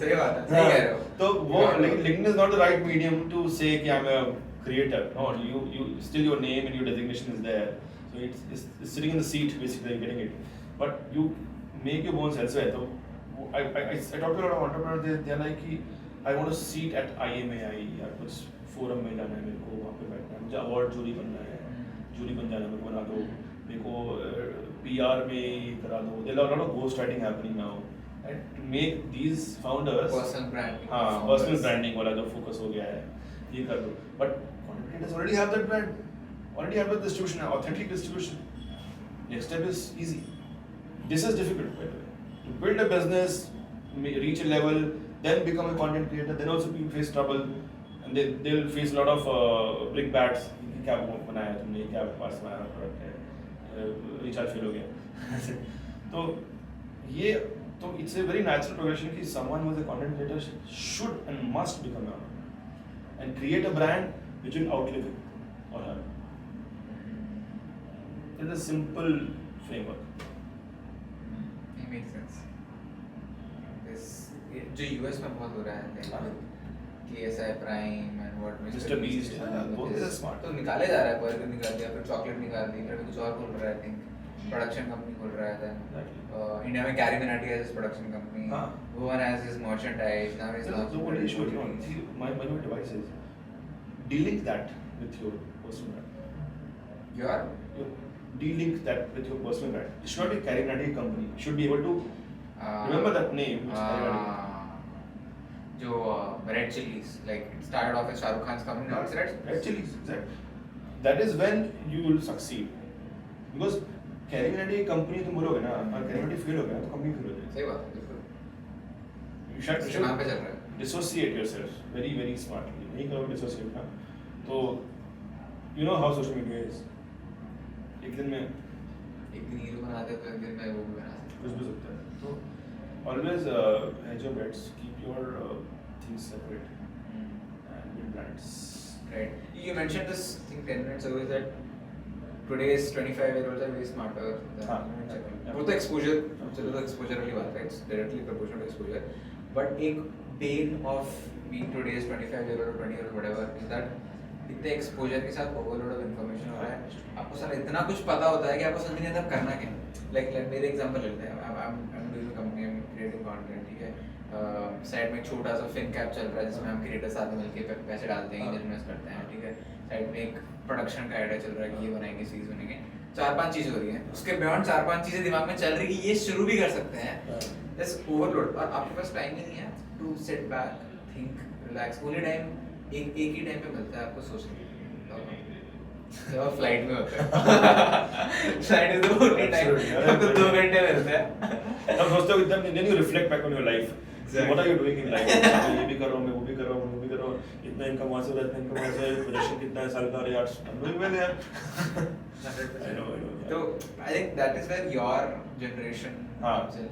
सही बात है, सही कह रहे हो. तो वो LinkedIn is not the right medium to say कि I'm a creator. No, you still your name and your designation is there. So it's sitting in the seat basically getting it. But you make your bones elsewhere. So I talk to a lot of entrepreneurs. They are like कि I want a seat at IMAI या कुछ forum में जाना है मेरे को, वहाँ पे बैठना है, मुझे अवार्ड जूरी बनना है, जूरी बन जाना है, मेरे को बना दो, मेरे को PR में करा दो. There are a lot of ghost writing happening now. And to make these founders personal branding. हाँ, personal branding वाला जो focus हो गया है, ये कर दो. But content creators already have that brand, already have the distribution, authentic distribution. Next step is easy. This is difficult, by the way. To build a business, reach a level, then become a content creator, then also people face trouble, and they'll face a lot of brickbats. क्या बनाया तुमने, क्या पास बनाया product है, recharge fail हो गया. तो ये तो it's a very natural progression कि someone who is a content creator should and must become a and create a brand which will outlive him or her. It's a simple framework. It makes sense. This जो US में बहुत हो रहा है, KSI Prime and what Mr. Beast, both are smart. तो निकाले जा रहा है, बर्गर निकाल दिया, फिर चॉकलेट निकाल दी, फिर कुछ और खोल रहा है, I think प्रोडक्शन कंपनी खोल रहा है. इंडिया में carry Minati has his production company. Bhuvan has his merchandise. Now he's launching. So what issue is on? See, my device is delink that with your personal brand. You delink that with your personal brand. It should not be Carry Minati company. You should be able to remember that name. जो Red Chillies, like it started off as Shah Rukh Khan's company, now it's Red Chillies, exactly. That is when you will succeed. Because Carry Minati company तुम बोलोगे ना, और Carry Minati fail हो गया तो company fail हो जाएगी. सही बात है, बिल्कुल. You should नाम पे चल रहा है. dissociate yourself very very smartly. नहीं करो dissociate ना, तो you know how social media is. एक दिन हीरो बनाते तो एक दिन में वो भी बना सकते. कुछ भी सकता है. तो always hedge your bets, keep your things separate and build brands. Right. You mentioned this thing 10 minutes ago, is that today's 25-year-olds are way smarter than वो तो exposure, चलो तो exposure वाली बात है, it's directly proportional to exposure. But एक bane of being today's 25-year-old or 20-year-old whatever is that इतने exposure के साथ overload of information हो रहा है, आपको सारा इतना कुछ पता होता है कि आपको समझ नहीं आता करना क्या. Like मेरे example लेते हैं, I'm doing a company, I'm creating content, ठीक है. साइड में छोटा सा फिन कैप चल रहा है जिसमें हम क्रिएटर साथ में मिलकर पैसे डालते हैं, इन्वेस्ट करते हैं, ठीक है. साइड में एक प्रोडक्शन का आइडिया चल रहा है कि ये बनाएंगे, सीरीज बनेंगे, 4-5 चीज़ हो रही हैं. उसके बियॉन्ड 4-5 चीज़ें दिमाग में चल रही कि ये शुरू भी कर सकते हैं. दिस ओवरलोड, और आपके पास टाइम ही नहीं है to sit back, think, relax. Only time एक ही टाइम पे मिलता है आपको सोचने के लिए. जब आप फ्लाइट में होते हैं, flight is the only time आपको 2 घंटे मिलते हैं. तब सोचते हो एकदम, then you reflect back on your life. What are you doing in life? ये भी कर रहा हूँ, मैं वो भी कर रहा हूँ, वो भी कर रहा हूँ. इतना इनकम वहाँ से हो रहा है, इतना इनकम वहाँ से, प्रोडक्शन कितना है साल का, यार I'm doing well यार. I know. तो I think that is where your generation comes in,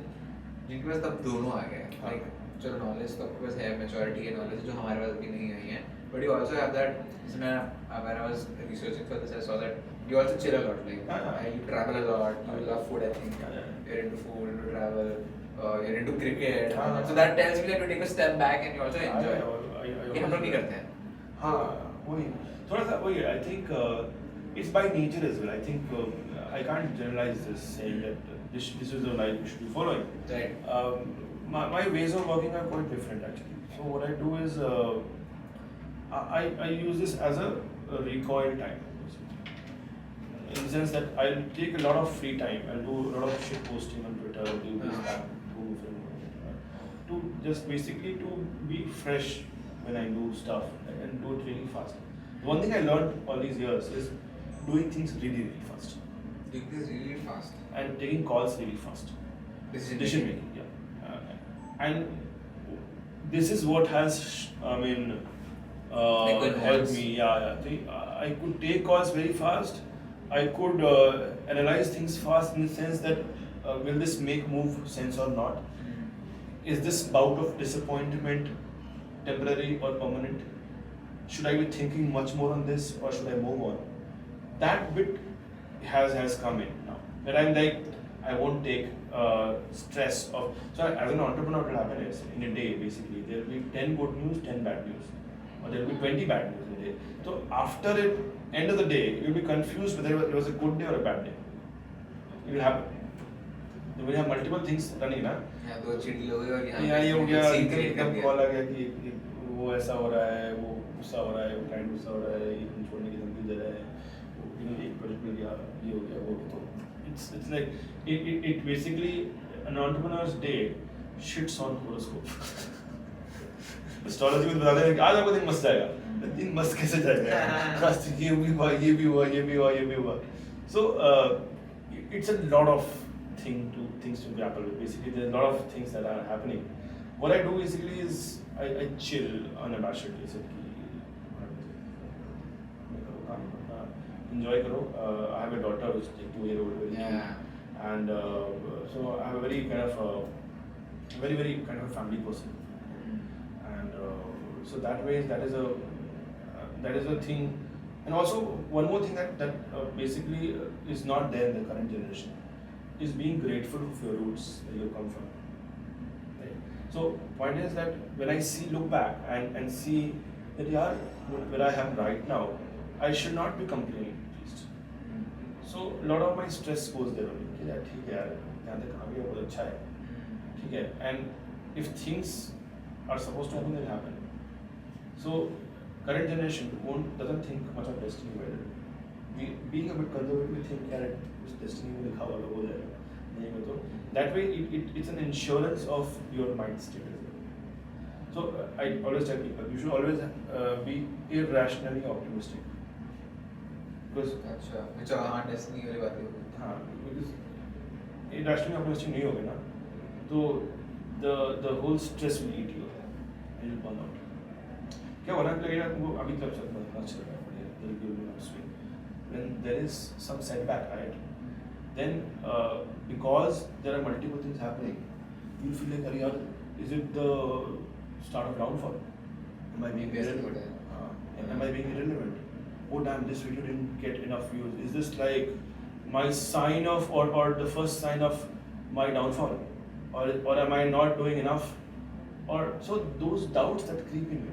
जिनके पास तब दोनों आ गए. Like चलो नॉलेज तो आपके पास है, मैच्योरिटी है, नॉलेज जो हमारे पास अभी नहीं आई है. But you also have that. When I was researching for this, I saw that you also chill a lot. Like you travel a lot. You love food. I think you're into food, into travel. You're into cricket. So that tells me that you take a step back and you also enjoy. ये हम लोग नहीं करते हैं. हाँ, वही थोड़ा सा वही. I think it's by nature as well. I think I can't generalize this saying that this is the life you should be following. Right. My ways of working are quite different actually. So what I do is I use this as a recoil time. In the sense that I'll take a lot of free time. I'll do a lot of shit posting on Twitter, do this, that, to just basically to be fresh when I do stuff and do it really fast. One thing I learned all these years is doing things really, really fast. Doing this really fast. And taking calls really fast. Decision making, yeah. And this is what has, helped me. Yeah. I could take calls very fast. I could analyze things fast in the sense that will this move sense or not? Is this bout of disappointment temporary or permanent? Should I be thinking much more on this or should I move on? That bit has come in now. Where I'm like, I won't take stress of. So as an entrepreneur, what will happen is in a day basically there will be 10 good news, 10 bad news, or there will be 20 bad news in a day. So after it, end of the day, you'll be confused whether it was a good day or a bad day. It will happen. You will have multiple things running, ना? यहाँ दो चिड़ी लोग और यहाँ ये हो गया, एकदम दिया. कॉल आ गया कि वो ऐसा हो रहा है, वो गुस्सा हो रहा है, वो क्लाइंट गुस्सा हो रहा है, ये तुम छोड़ने की धमकी दे रहा है, एक प्रोजेक्ट मिल गया, ये हो गया, वो तो it's like it basically an entrepreneur's day shits on horoscope. Astrology में बताते हैं कि आज आपका दिन मस्त जाएगा, दिन मस्त कैसे जाएगा? ये भी हुआ, ये भी हुआ, ये भी हुआ, ये भी हुआ. So it's a lot of things to grapple with. Basically, there are a lot of things that are happening. What I do basically is I chill unabashedly. Enjoy karo. I have a daughter who's 2-year-old, very cute, and so I have a very kind of very kind of family person, and so that way that is a thing. And also one more thing that basically is not there in the current generation is being grateful for your roots where you come from. Right? So point is that when I look back and see that where I am right now, I should not be complaining at least. So a lot of my stress goes there only. कि यार ठीक है यार, यहाँ तक आ गया बहुत अच्छा है, ठीक है. And if things are supposed to happen, they'll happen. So current generation doesn't think much of destiny. Being a bit conservative, we think that destiny will लिखा हुआ हो जाएगा. नहीं हो तो that way it's an insurance of your mind state as well. So I always tell people you should always be irrationally optimistic. Because अच्छा हाँ destiny वाली बात है. हाँ, because irrationally optimistic नहीं होगे ना, तो the whole stress will eat you and you'll burn out. क्या होना लगेगा तुमको अभी तक चल रहा है, when there is some setback, right, then because there are multiple things happening, you feel like, yaar, is it the start of downfall? Am I being irrelevant? Am I being irrelevant? Oh damn, this video didn't get enough views. Is this like my sign of or the first sign of my downfall? Or am I not doing enough? Or so those doubts that creep in,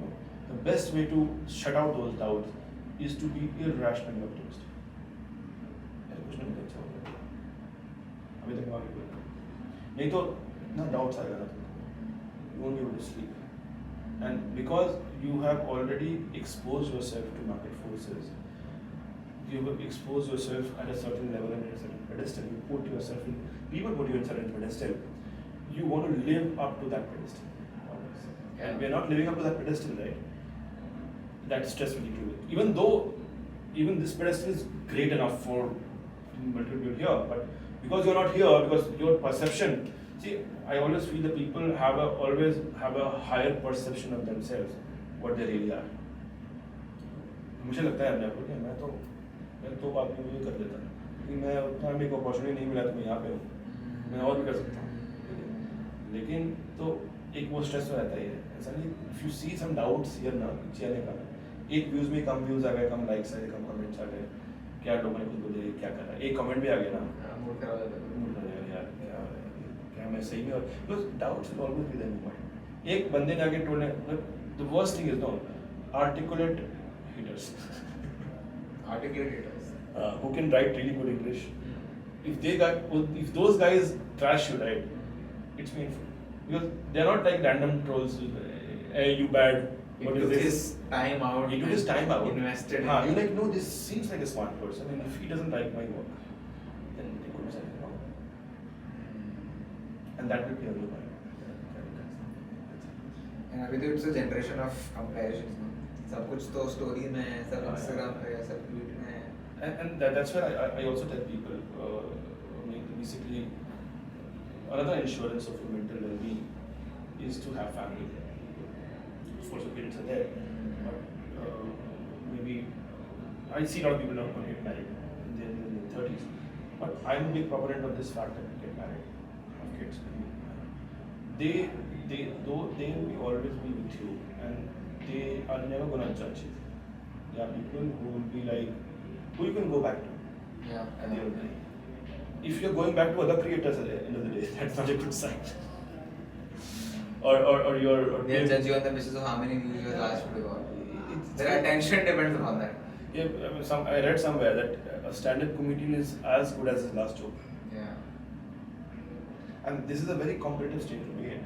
the best way to shut out those doubts is to be irrationally optimistic. अभी तक आगे बढ़ नहीं तो ना doubts आएगा ना तुमको, you won't be able to sleep. And because you have already exposed yourself to market forces, you have exposed yourself at a certain level and at a certain pedestal, you put yourself in, people put you in a certain pedestal, you want to live up to that pedestal. And we are not living up to that pedestal, right? That stress will kill you. Even though this pedestal is great enough for multiple people here, but because you're not here, because your perception, see, I always feel that people always have a higher perception of themselves, what they really are. मुझे लगता है अपने आप को कि मैं तो बात में ये कर लेता कि मैं उतना मेरे को अपॉर्चुनिटी नहीं मिला तो मैं यहाँ पे हूँ, मैं और भी कर सकता हूँ. लेकिन तो एक वो स्ट्रेस रहता ही है. ऐसा नहीं, if you see some doubts here ना पीछे आने का, एक व्यूज में कम व्यूज आ गए, कम लाइक्स आ गए, कम कमेंट्स आ गए, क्या लोगों ने कुछ बोले, क्या कर रहा है, एक कमेंट भी आ गया ना, मूड खराब हो जाता है यार, क्या मैं सही में, और because doubts will always be there in your mind. एक बंदे ने आके टोलने, the worst thing is no articulate haters. Articulate haters. Who can write really good English if those guys trash you, right, it's painful because they're not like random trolls. Hey, you bad. What is this? His time out. He took his time out. Invested. You're like, no, this seems like a smart person, and if he doesn't like my work, then they could say no. And that will be everyone. And अभी तो it's a generation of comparisons. No? सब कुछ तो story में है, सब Instagram पे है, सब tweet में है. And that's where I also tell people, basically, another insurance of your mental well-being is to have family. Of course, your parents are there, but maybe I see a lot of people don't get married in their 30s. But I'm a big proponent of this fact that you get married, have kids. They will always be with you, and they are never gonna judge you. There are people who will be like, who you can go back to. Yeah. At the end of the day. If you're going back to other creators at the end of the day, that's not a good sign. They'll judge you on the basis of how many views your last video got. Their attention depends upon that. Yeah, I read somewhere that a stand-up comedian is as good as his last joke. Yeah. And this is a very competitive state to be in.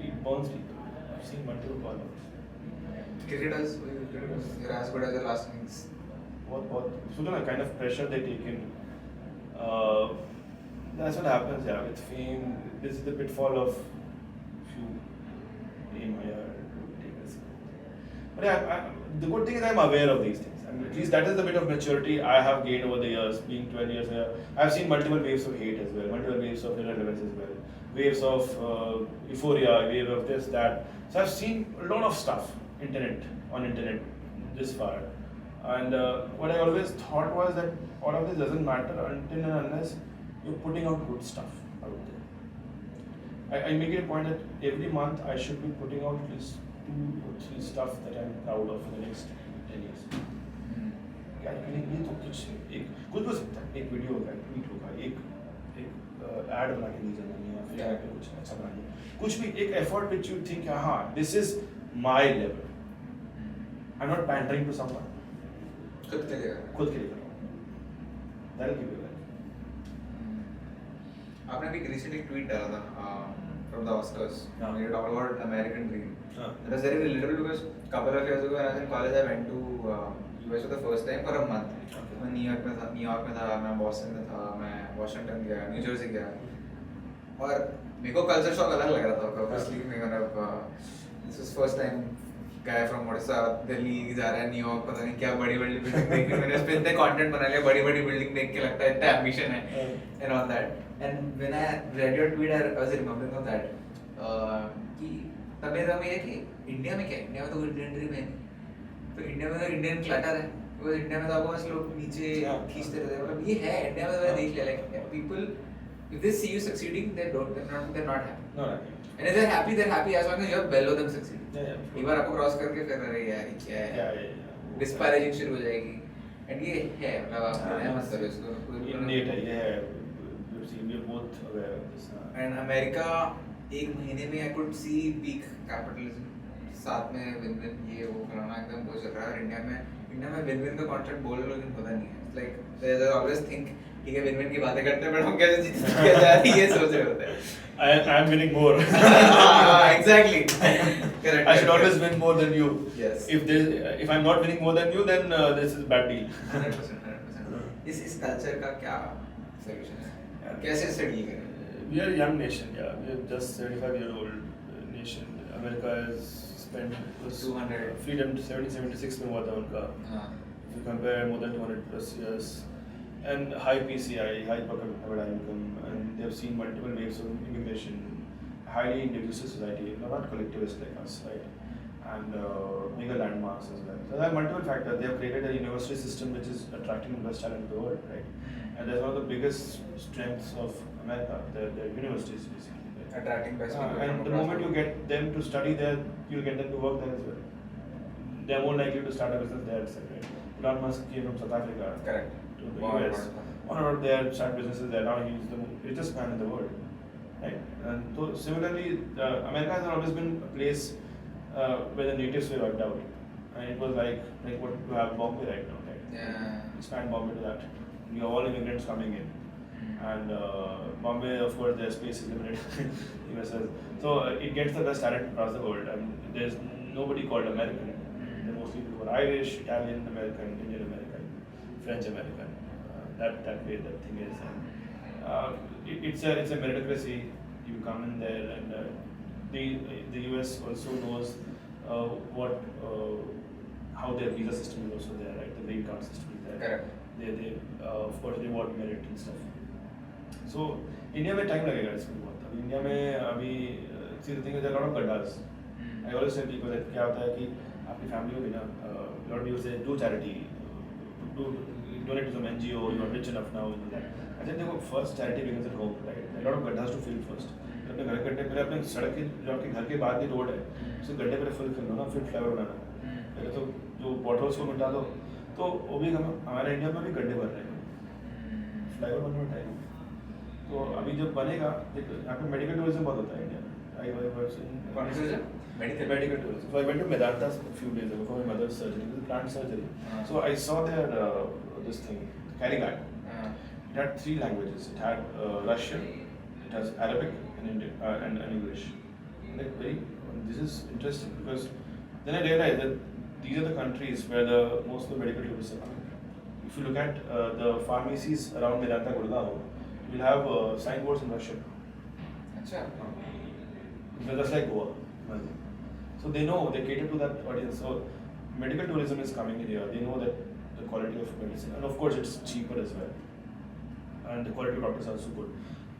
It burns people. I've seen multiple burnouts. Cricketers, you're as good as your last innings. So the kind of pressure they take in. That's what happens, yeah, with fame. This is the pitfall of if you aim higher to take risk. But yeah, the good thing is I'm aware of these things. I mean, at least that is the bit of maturity I have gained over the years, being 12 years here. I've seen multiple waves of hate as well, multiple waves of irrelevance as well, waves of euphoria, wave of this, that. So I've seen a lot of stuff on internet this far. And what I always thought was that all of this doesn't matter until and unless you're putting out good stuff out there. I make it a point that every month I should be putting out at least 2 or 3 stuff that I'm proud of for the next 10 years. यार ये तो कुछ हो सकता है, एक video होगा, tweet होगा, एक ऐड बना के दी जानी है, फिर आगे कुछ अच्छा बनानी है, कुछ भी एक एफर्ट which you think हाँ this is my level. I'm not pandering to someone. खुद के लिए कर रहा हूँ. That'll give you life. आपने भी recently tweet डाला था from the Oscars. You talked about American Dream. That was very relatable because couple of years ago when I was in college, I went to US for the first time for a month. मैं New York में था, मैं Boston में था, मैं Washington गया, new Jersey गया, और मेरे को कल्चर शॉक अलग लग रहा था. Obviously, this was first time guy from Odisha Delhi जा रहा है न्यूयॉर्क, पता नहीं क्या बड़ी बड़ी बिल्डिंग देखी. मैंने उस पे इतने कंटेंट बना लिया, बड़ी बड़ी बिल्डिंग देख के लगता है इतना एम्बिशन है and all that. And when I read your tweet, I was remembering of that कि तब मेरा ये है कि इंडिया में क्या है, इंडिया में तो इंडियन ड्रीम है, तो इंडिया में तो इंडियन क्लटर है, तो इंडिया में तो आपको बस लोग नीचे खींचते रहते हैं. मतलब ये है इंडिया में, तो मैंने देख लिया like people if they see you succeeding they're not happy. And if they're happy as long as you're below them succeeding. एक बार आपको क्रॉस करके फिर अरे यार क्या है, डिस्पैरेजिंग शुरू हो जाएगी. एंड ये है मतलब आप मत करो इसको, ये है we are both aware of this. And America एक महीने में I could see peak capitalism, साथ में विन-विन ये वो फलाना एकदम वो चल रहा है. इंडिया में विन-विन का कॉन्सेप्ट बोल लो लेकिन पता नहीं है. It's like they always think ठीक है विन-विन की बातें करते हैं, बट हम कैसे जीत जा रही है ये सोच रहे होते हैं. I am winning more. Exactly. Correct. I should always win more than you. Yes. If I'm not winning more than you, then this is bad deal. 100%. इस कल्चर का क्या सॉल्यूशन है, कैसे स्टडी करें? We are a young nation, yeah. We are just 75-year-old nation. America has spent 200. Freedom 1776 में हुआ था उनका. If you compare more than 200 plus years. And high PCI, high per capita income, and they have seen multiple waves of immigration, highly individualist society, not collectivist like us, right? And bigger landmarks as well. So there are multiple factors. They have created a university system which is attracting the best talent in the world, right? And that's one of the biggest strengths of America, their universities basically. Right? Attracting best people. And the moment you get them to study there, you'll get them to work there as well. They are more likely to start a business there, etc. Elon Musk came from South Africa. Correct. To the US. On about their start businesses there. Now he's the richest man in the world, right? And so similarly, America has always been a place where the natives were wiped out, and it was like what you have Bombay right now, right? Yeah. Expand Bombay to that. We are all immigrants coming in. And Bombay, of course, their space is limited. US has. So it gets the best talent across the world. And there's nobody called American. They're mostly people who are Irish, Italian American, Indian American, French American. That way that thing is. And it's a meritocracy. You come in there, and the US also knows what how their visa system is also there, right? The green card system is there. Correct. They of course reward merit and stuff. So India में time लगेगा इसमें बहुत. अभी India में अभी see the thing is there are a lot of gaddas. I always tell people that क्या होता है कि आपकी family में भी ना lot of people say do charity, do donate to some NGO. You are rich enough now. You know that. I said देखो first charity begins at home, right? A lot of gaddas to fill first. अपने घर गड्ढे पहले अपने सड़क के जो आपके घर के बाहर की रोड है उसे गड्ढे पहले फिल कर लो ना, फिर फ्लाईओवर बनाना. पहले तो जो बॉटल्स को मिटा दो. तो वो भी हमारे इंडिया में भी गड्ढे भर रहे हैं, फ्लाईओवर बनने में टाइम. तो अभी जब बनेगा यहाँ पे मेडिकल टूरिज्म बहुत होता है इंडिया में. Medical tourism. So I went to Medanta a few days ago for my mother's surgery. It was plant surgery. So I saw their this thing, carry bag. It had 3 languages. It had Russian, it has Arabic and Indian and English. Like this is interesting because then I realized that these are the countries where the most of the medical tourists are coming. If you look at the pharmacies around Medanta, Gurgaon, you will have signboards in Russian. Achha. Just like Goa. So they know, they cater to that audience. So medical tourism is coming in here. They know that the quality of medicine, and of course it's cheaper as well. And the quality of doctors are also good.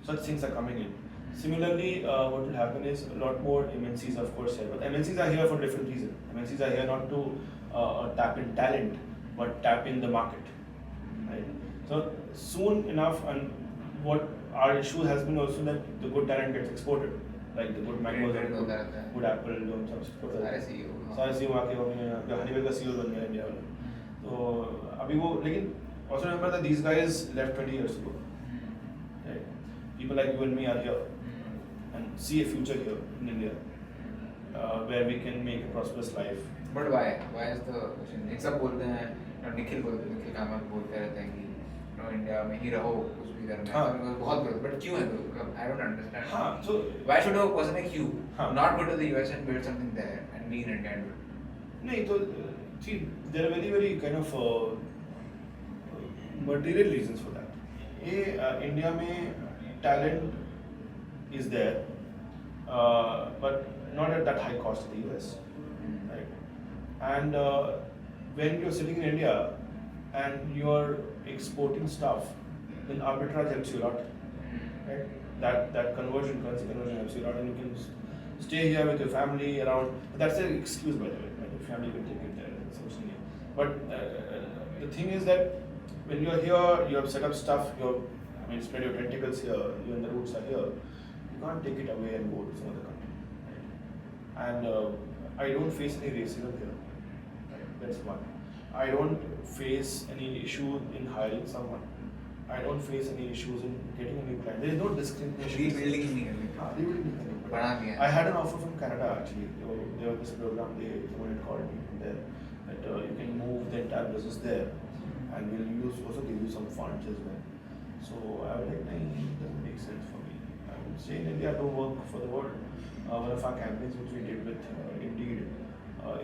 Such things are coming in. Similarly, what will happen is a lot more MNCs, of course, here. But MNCs are here for different reasons. MNCs are here not to tap in talent, but tap in the market. Right? So soon enough, and what our issue has been also that the good talent gets exported. Like the good mangoes and good apple, सब exported. सारे CEO आके होंगे, Honeywell का CEO बन गया India वाला. तो अभी वो लेकिन also remember that these guys left 20 years ago. Right? People like you and me are here and see a future here in India where we can make a prosperous life. But why? Why is the question? एक सब बोलते हैं, निखिल कामत बोलते रहते हैं कि India में ही रहो कुछ भी करना है. बहुत ग्रोथ. But क्यों है ग्रोथ? I don't understand. हाँ, so why should a person like you not go to the US and build something there and be in India and do it? नहीं तो see there are very kind of material reasons for that. India में talent is there, but not at that high cost in the US, right? And when you're sitting in India and you're exporting stuff, then arbitrage helps you a lot, right? That currency conversion helps you a lot, and you can stay here with your family around. That's an excuse, by the way, right? Your family can take it there, essentially. But the thing is that when you're here, you have set up stuff, spread your tentacles here, you and the roots are here, you can't take it away and go to some other country. Right? And I don't face any racism here. Right? That's one. I don't face any issue in hiring someone. I don't face any issues in getting a new client. There is no discrimination. Rebuilding. I had an offer from Canada actually. There was this program, someone had called me from there, that you can move the entire business there, and we'll also give you some funds as well. So I was like, it doesn't make sense for me. I would stay in India to work for the world. One of our campaigns which we did with Indeed,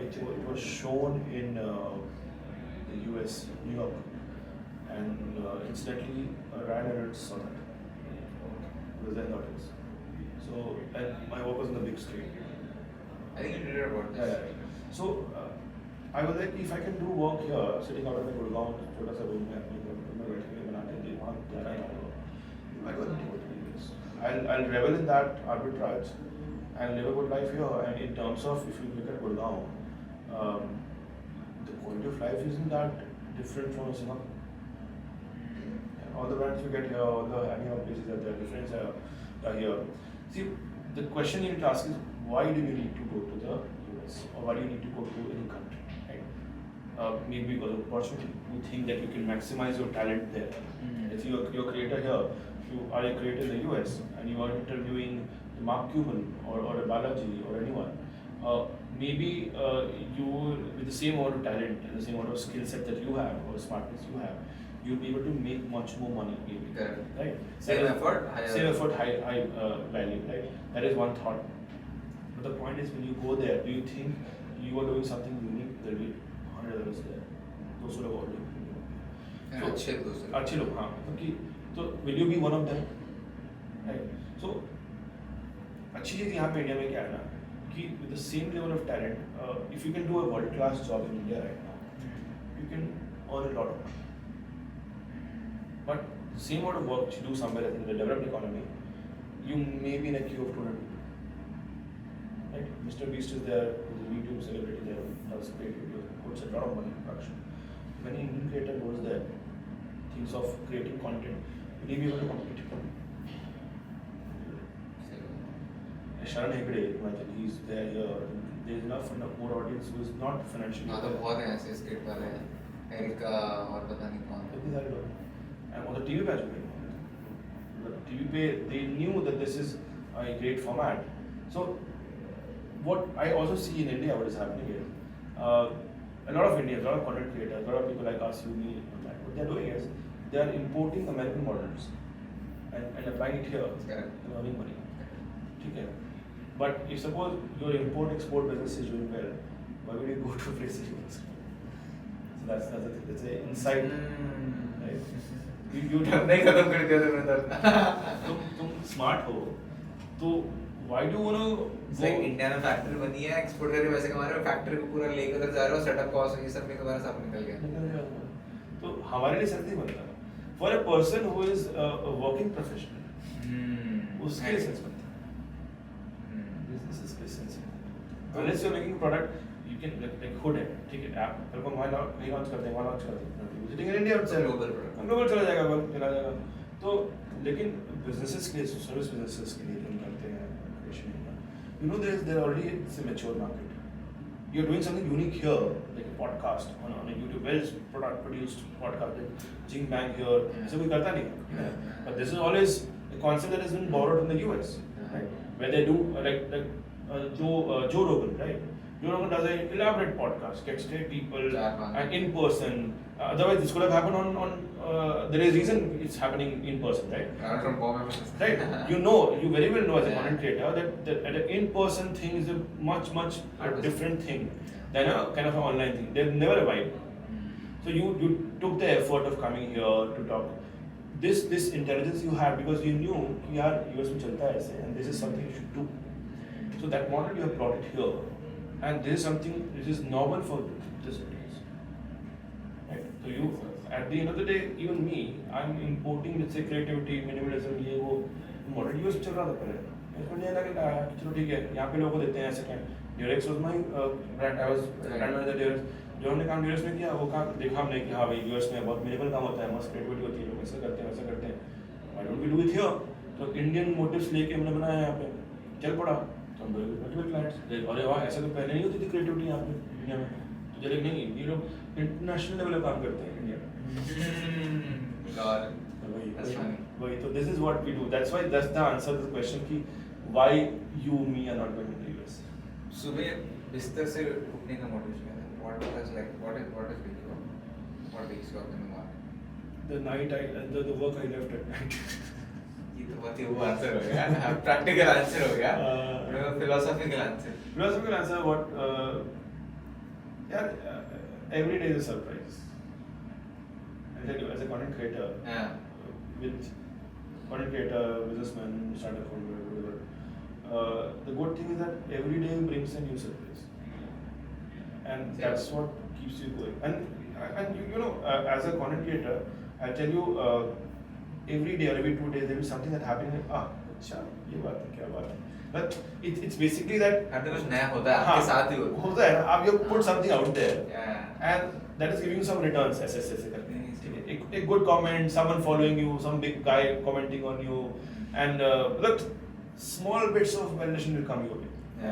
it was shown in the US, New York, and incidentally Ryan Reynolds saw that. It was their audience. So, and my work was on the big screen. I think you did it about this. Yeah. So I was like, if I can do work here, sitting out of the Gurgaon, छोटा सा room में अपने घर में बैठ के बनाने के लिए वहाँ जाना ही होगा. I got nothing but this. I'll revel in that arbitrage and live a good life here. And in terms of if you look at Gurgaon, the quality of life isn't that different from Singapore. All the brands you get here, all the hanging out places that are different are here. See, the question you need to ask is, why do you need to go to the US or why do you need to go to any country? Right? Maybe because of opportunity. You think that you can maximize your talent there. If you're a creator here, if you are a creator in the US and you are interviewing Mark Cuban or a Balaji or anyone, maybe you with the same amount of talent and the same amount of skill set that you have or smartness you have, you'll be able to make much more money, maybe. Correct. Right? Same effort, high value, right? That is one thought. But the point is, when you go there, do you think you are doing something unique? There will be 100 others there. Those लोग और लोग. अच्छे लोग हाँ. क्योंकि तो will you be one of them? Right? So अच्छी चीज़ यहाँ पे इंडिया में क्या है ना कि with the same level of talent, if you can do a world class job in India right now, you can earn a lot of money. But the same amount of work you do somewhere in the developed economy, you may be in a queue of 200 people. Right? Mr. Beast is there, who's a YouTube celebrity there, does great videos, puts a lot of money in production. When an Indian creator goes there, thinks of creating content, will he be able to compete? Sharan Hegde, imagine, he's there here, there's enough more audience who is not financially. हाँ तो बहुत हैं ऐसे script वाले हैं, areca और पता नहीं कौन. कितने सारे लोग हैं. और टीवी पे आ चुके हैं. टीवी पे they knew that this is a great format. So what I also see in India, what is happening is a lot of Indians, a lot of content creators, a lot of people like us, you, me, what they are doing is they are importing American models and applying it here and earning money. Okay. But if suppose your import-export business is doing well, why would you go to places you want? So that's the thing. That's an insight. Right? You नहीं खत्म कर दिया तुमने तब. तुम smart हो, तो why do you wanna go? Like India में फैक्ट्री बनी है, एक्सपोर्ट करके पैसे कमा रहे हो, फैक्ट्री को पूरा लेकर उधर जा रहे हो, सेटअप कॉस्ट ये सब में तुम्हारा सब निकल गया. तो हमारे लिए सेंस नहीं बनता. For a person who is a working professional, उसके लिए सेंस बनता. Business is business. Unless you're making a product, you can like hood है, ठीक है. आप कल को वहाँ launch करते हैं, वहाँ launch करते हैं. Sitting in India itself. Global product. Global चला जाएगा, बल चला जाएगा. तो लेकिन businesses के लिए, service businesses के लिए हम करते हैं creation. You know there already it's a mature market. You're doing something unique here, like a podcast on a YouTube, well produced podcast, like Jing Bang here. ऐसा कोई करता नहीं. But this is always a concept that has been borrowed from the US, right? Where they do Joe Rogan, right? Joe Rogan does an elaborate podcast, gets great people and in person. Otherwise, this could have happened on. There is reason it's happening in person, right? Right? You very well know as a content creator that an in-person thing is a much different thing than a kind of an online thing. There's never a vibe. So you took the effort of coming here to talk. This intelligence you had because you knew यार US में चलता है ऐसे and this is something you should do. So that model you have brought it here, and this is something which is normal for this audience. Right? So you at the end of the day, even me, I'm importing let's say creativity, minimalism ये वो model US में चल रहा था पहले. इसमें ये लगा कि चलो ठीक है यहाँ पे लोगों को देते हैं ऐसे क्या. Durex was my brand. I was brand manager Durex. जो हमने काम यूएस में किया वो काम देखा हमने कि हाँ भाई यूएस में बहुत मिनिमल काम होता है, मस्त क्रिएटिविटी होती है, लोग ऐसा करते हैं वैसा करते हैं. Why don't we do it here? तो इंडियन मोटिव्स लेके हमने बनाया यहाँ पे, चल पड़ा. तो हम बोले मल्टीपल क्लाइंट्स, अरे वाह ऐसा तो पहले नहीं होती थी क्रिएटिविटी यहाँ पे इंडिया में. तो चले नहीं, ये लोग इंटरनेशनल लेवल पे काम करते हैं इंडिया में. वही तो this is what we do. That's why that's the answer to the question कि why you me are not going to US. सुबह बिस्तर से उठने का मोटिवेशन है. What is wakes you up? What wakes you up in the morning? The night the work I left at night. ये तो बहुत ही वो आंसर हो गया, प्रैक्टिकल आंसर हो गया, philosophical answer. Philosophical answer what? Every day is a surprise. I tell you, as a content creator, with content creator, businessman, startup founder, whatever. The good thing is that every day brings a new surprise. And that's what keeps you going. And you know, as a content creator, I tell you, every day or every 2 days there is something that happening. अच्छा ये बात है, क्या बात है. But it's basically that. हर दिन कुछ नया होता है, आपके साथ ही होता है ना. आप you put something out there, and that is giving you some returns. ऐसे करके. A good comment, someone following you, some big guy commenting on you, and look, small bits of validation will come your way.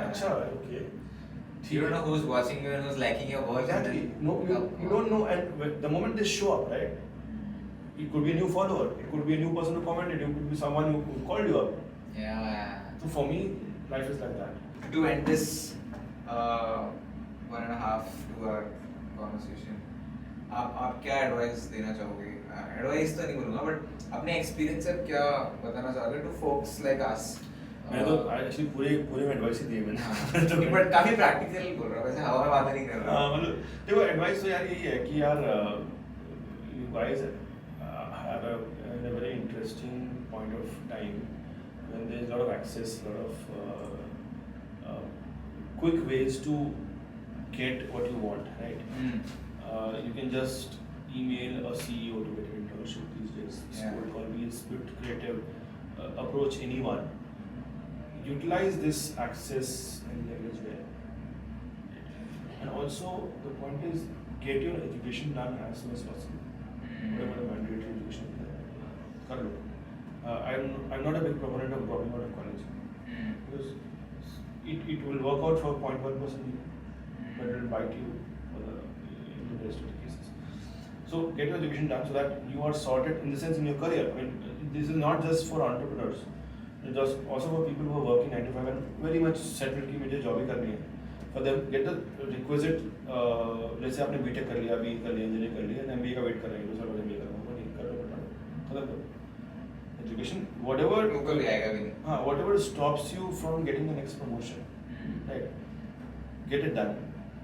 अच्छा okay. You don't know who's watching you and who's liking your work. Exactly. No, you don't know, and the moment they show up, right? It could be a new follower. It could be a new person who commented. It could be someone who called you up. Yeah. So for me, life is like that. To end this 1.5 2 hour conversation, आप क्या advice देना चाहोगे advice तो नहीं बोलूँगा but अपने experience से क्या बताना चाहोगे टू फोक्स लाइक अस? मैं तो एक्चुअली पूरे में एडवाइस ही दी है मैंने तो बट काफी प्रैक्टिकल बोल रहा हूँ, वैसे हवा में बात नहीं कर रहा। मतलब देखो एडवाइस तो यार यही है कि यार you guys have a very interesting point of time when there is a lot of access, a lot of quick ways to get what you want, right? You can just email a CEO to get an internship these days. Cold call, be a bit creative, approach anyone. Utilize this access and leverage well. And also the point is get your education done as soon as possible. Whatever the mandatory education is there. Kar lo. I'm not a big proponent of dropping out of college because it will work out for 0.1%, but it will bite you in the rest of the cases. So get your education done so that you are sorted in the sense in your career. I mean, this is not just for entrepreneurs. It's also for people who are working 9 to 5 and very much settled कि मुझे job ही करनी है. For them, get the requisite जैसे आपने BTech कर लिया, be कर लिया, इंजीनियरिंग कर लिया, एमबीए का वेट कर रहे हैं, 2 साल बाद एमबीए करूँगा, नहीं कर लो, खत्म करो. Education, whatever लोकल भी आएगा भी नहीं. हाँ, whatever stops you from getting the next promotion, right? Get it done.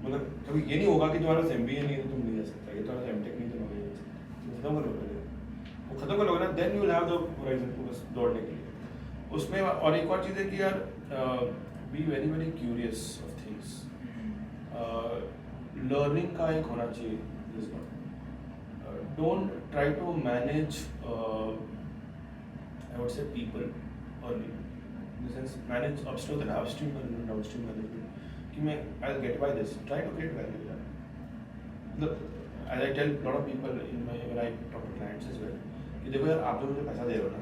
मतलब कभी ये नहीं होगा कि तुम्हारे पास एमबीए नहीं है तो तुम नहीं जा सकता, ये तुम्हारे पास एमटेक नहीं तो तुम नहीं जा सकते. खत्म कर लो पहले. वो खत्म कर लोगे ना, then you will have the horizon to बस दौड़ने के लिए. उसमें और एक और चीज़ है कि यार be very very curious of things. Learning का एक होना चाहिए this one. Don't try to manage I would say people early in the sense manage upstream and downstream management कि मैं I get by this. Try to get value यार. मतलब as I tell lot of people in my when I talk to clients as well कि देखो यार आप जो मुझे पैसा दे रहे हो ना,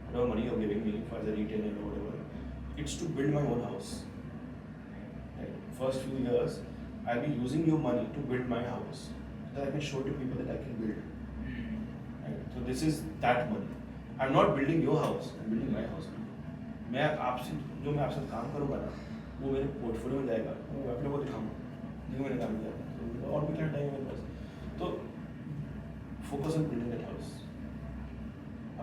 whatever money you're giving me for the retailer or whatever, it's to build my own house. Right? First few years, I'll be using your money to build my house, so that I can show to people that I can build. Right? So this is that money. I'm not building your house. I'm building my house. मैं आपसे काम करूँगा ना, वो मेरे portfolio में जाएगा, वो आप लोगों को दिखाऊंगा, देखो मैंने काम किया, तो और भी क्या टाइम मेरे पास. तो focus on building that house.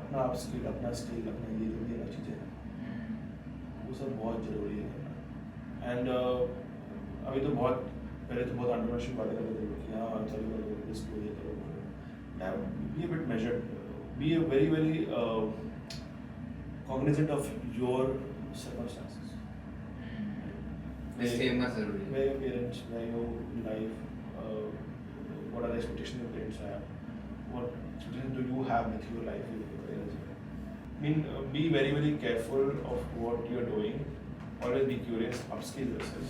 अपना आप स्किल, अपना ये जो भी अलग चीज़ें हैं वो सब बहुत ज़रूरी है करना. एंड अभी तो बहुत पहले तो बहुत एंटरप्रेन्योरशिप बातें करते थे कि हाँ चलो करो इसको ये करो. Be a bit measured, be a very very cognizant of your circumstances. Disclaimer ज़रूरी है. Where your parents, where your life, what are the expectations your parents have, what expectations do you have with your life, with your career as well. I mean, be very very careful of what you're doing. Always be curious, upskill yourself.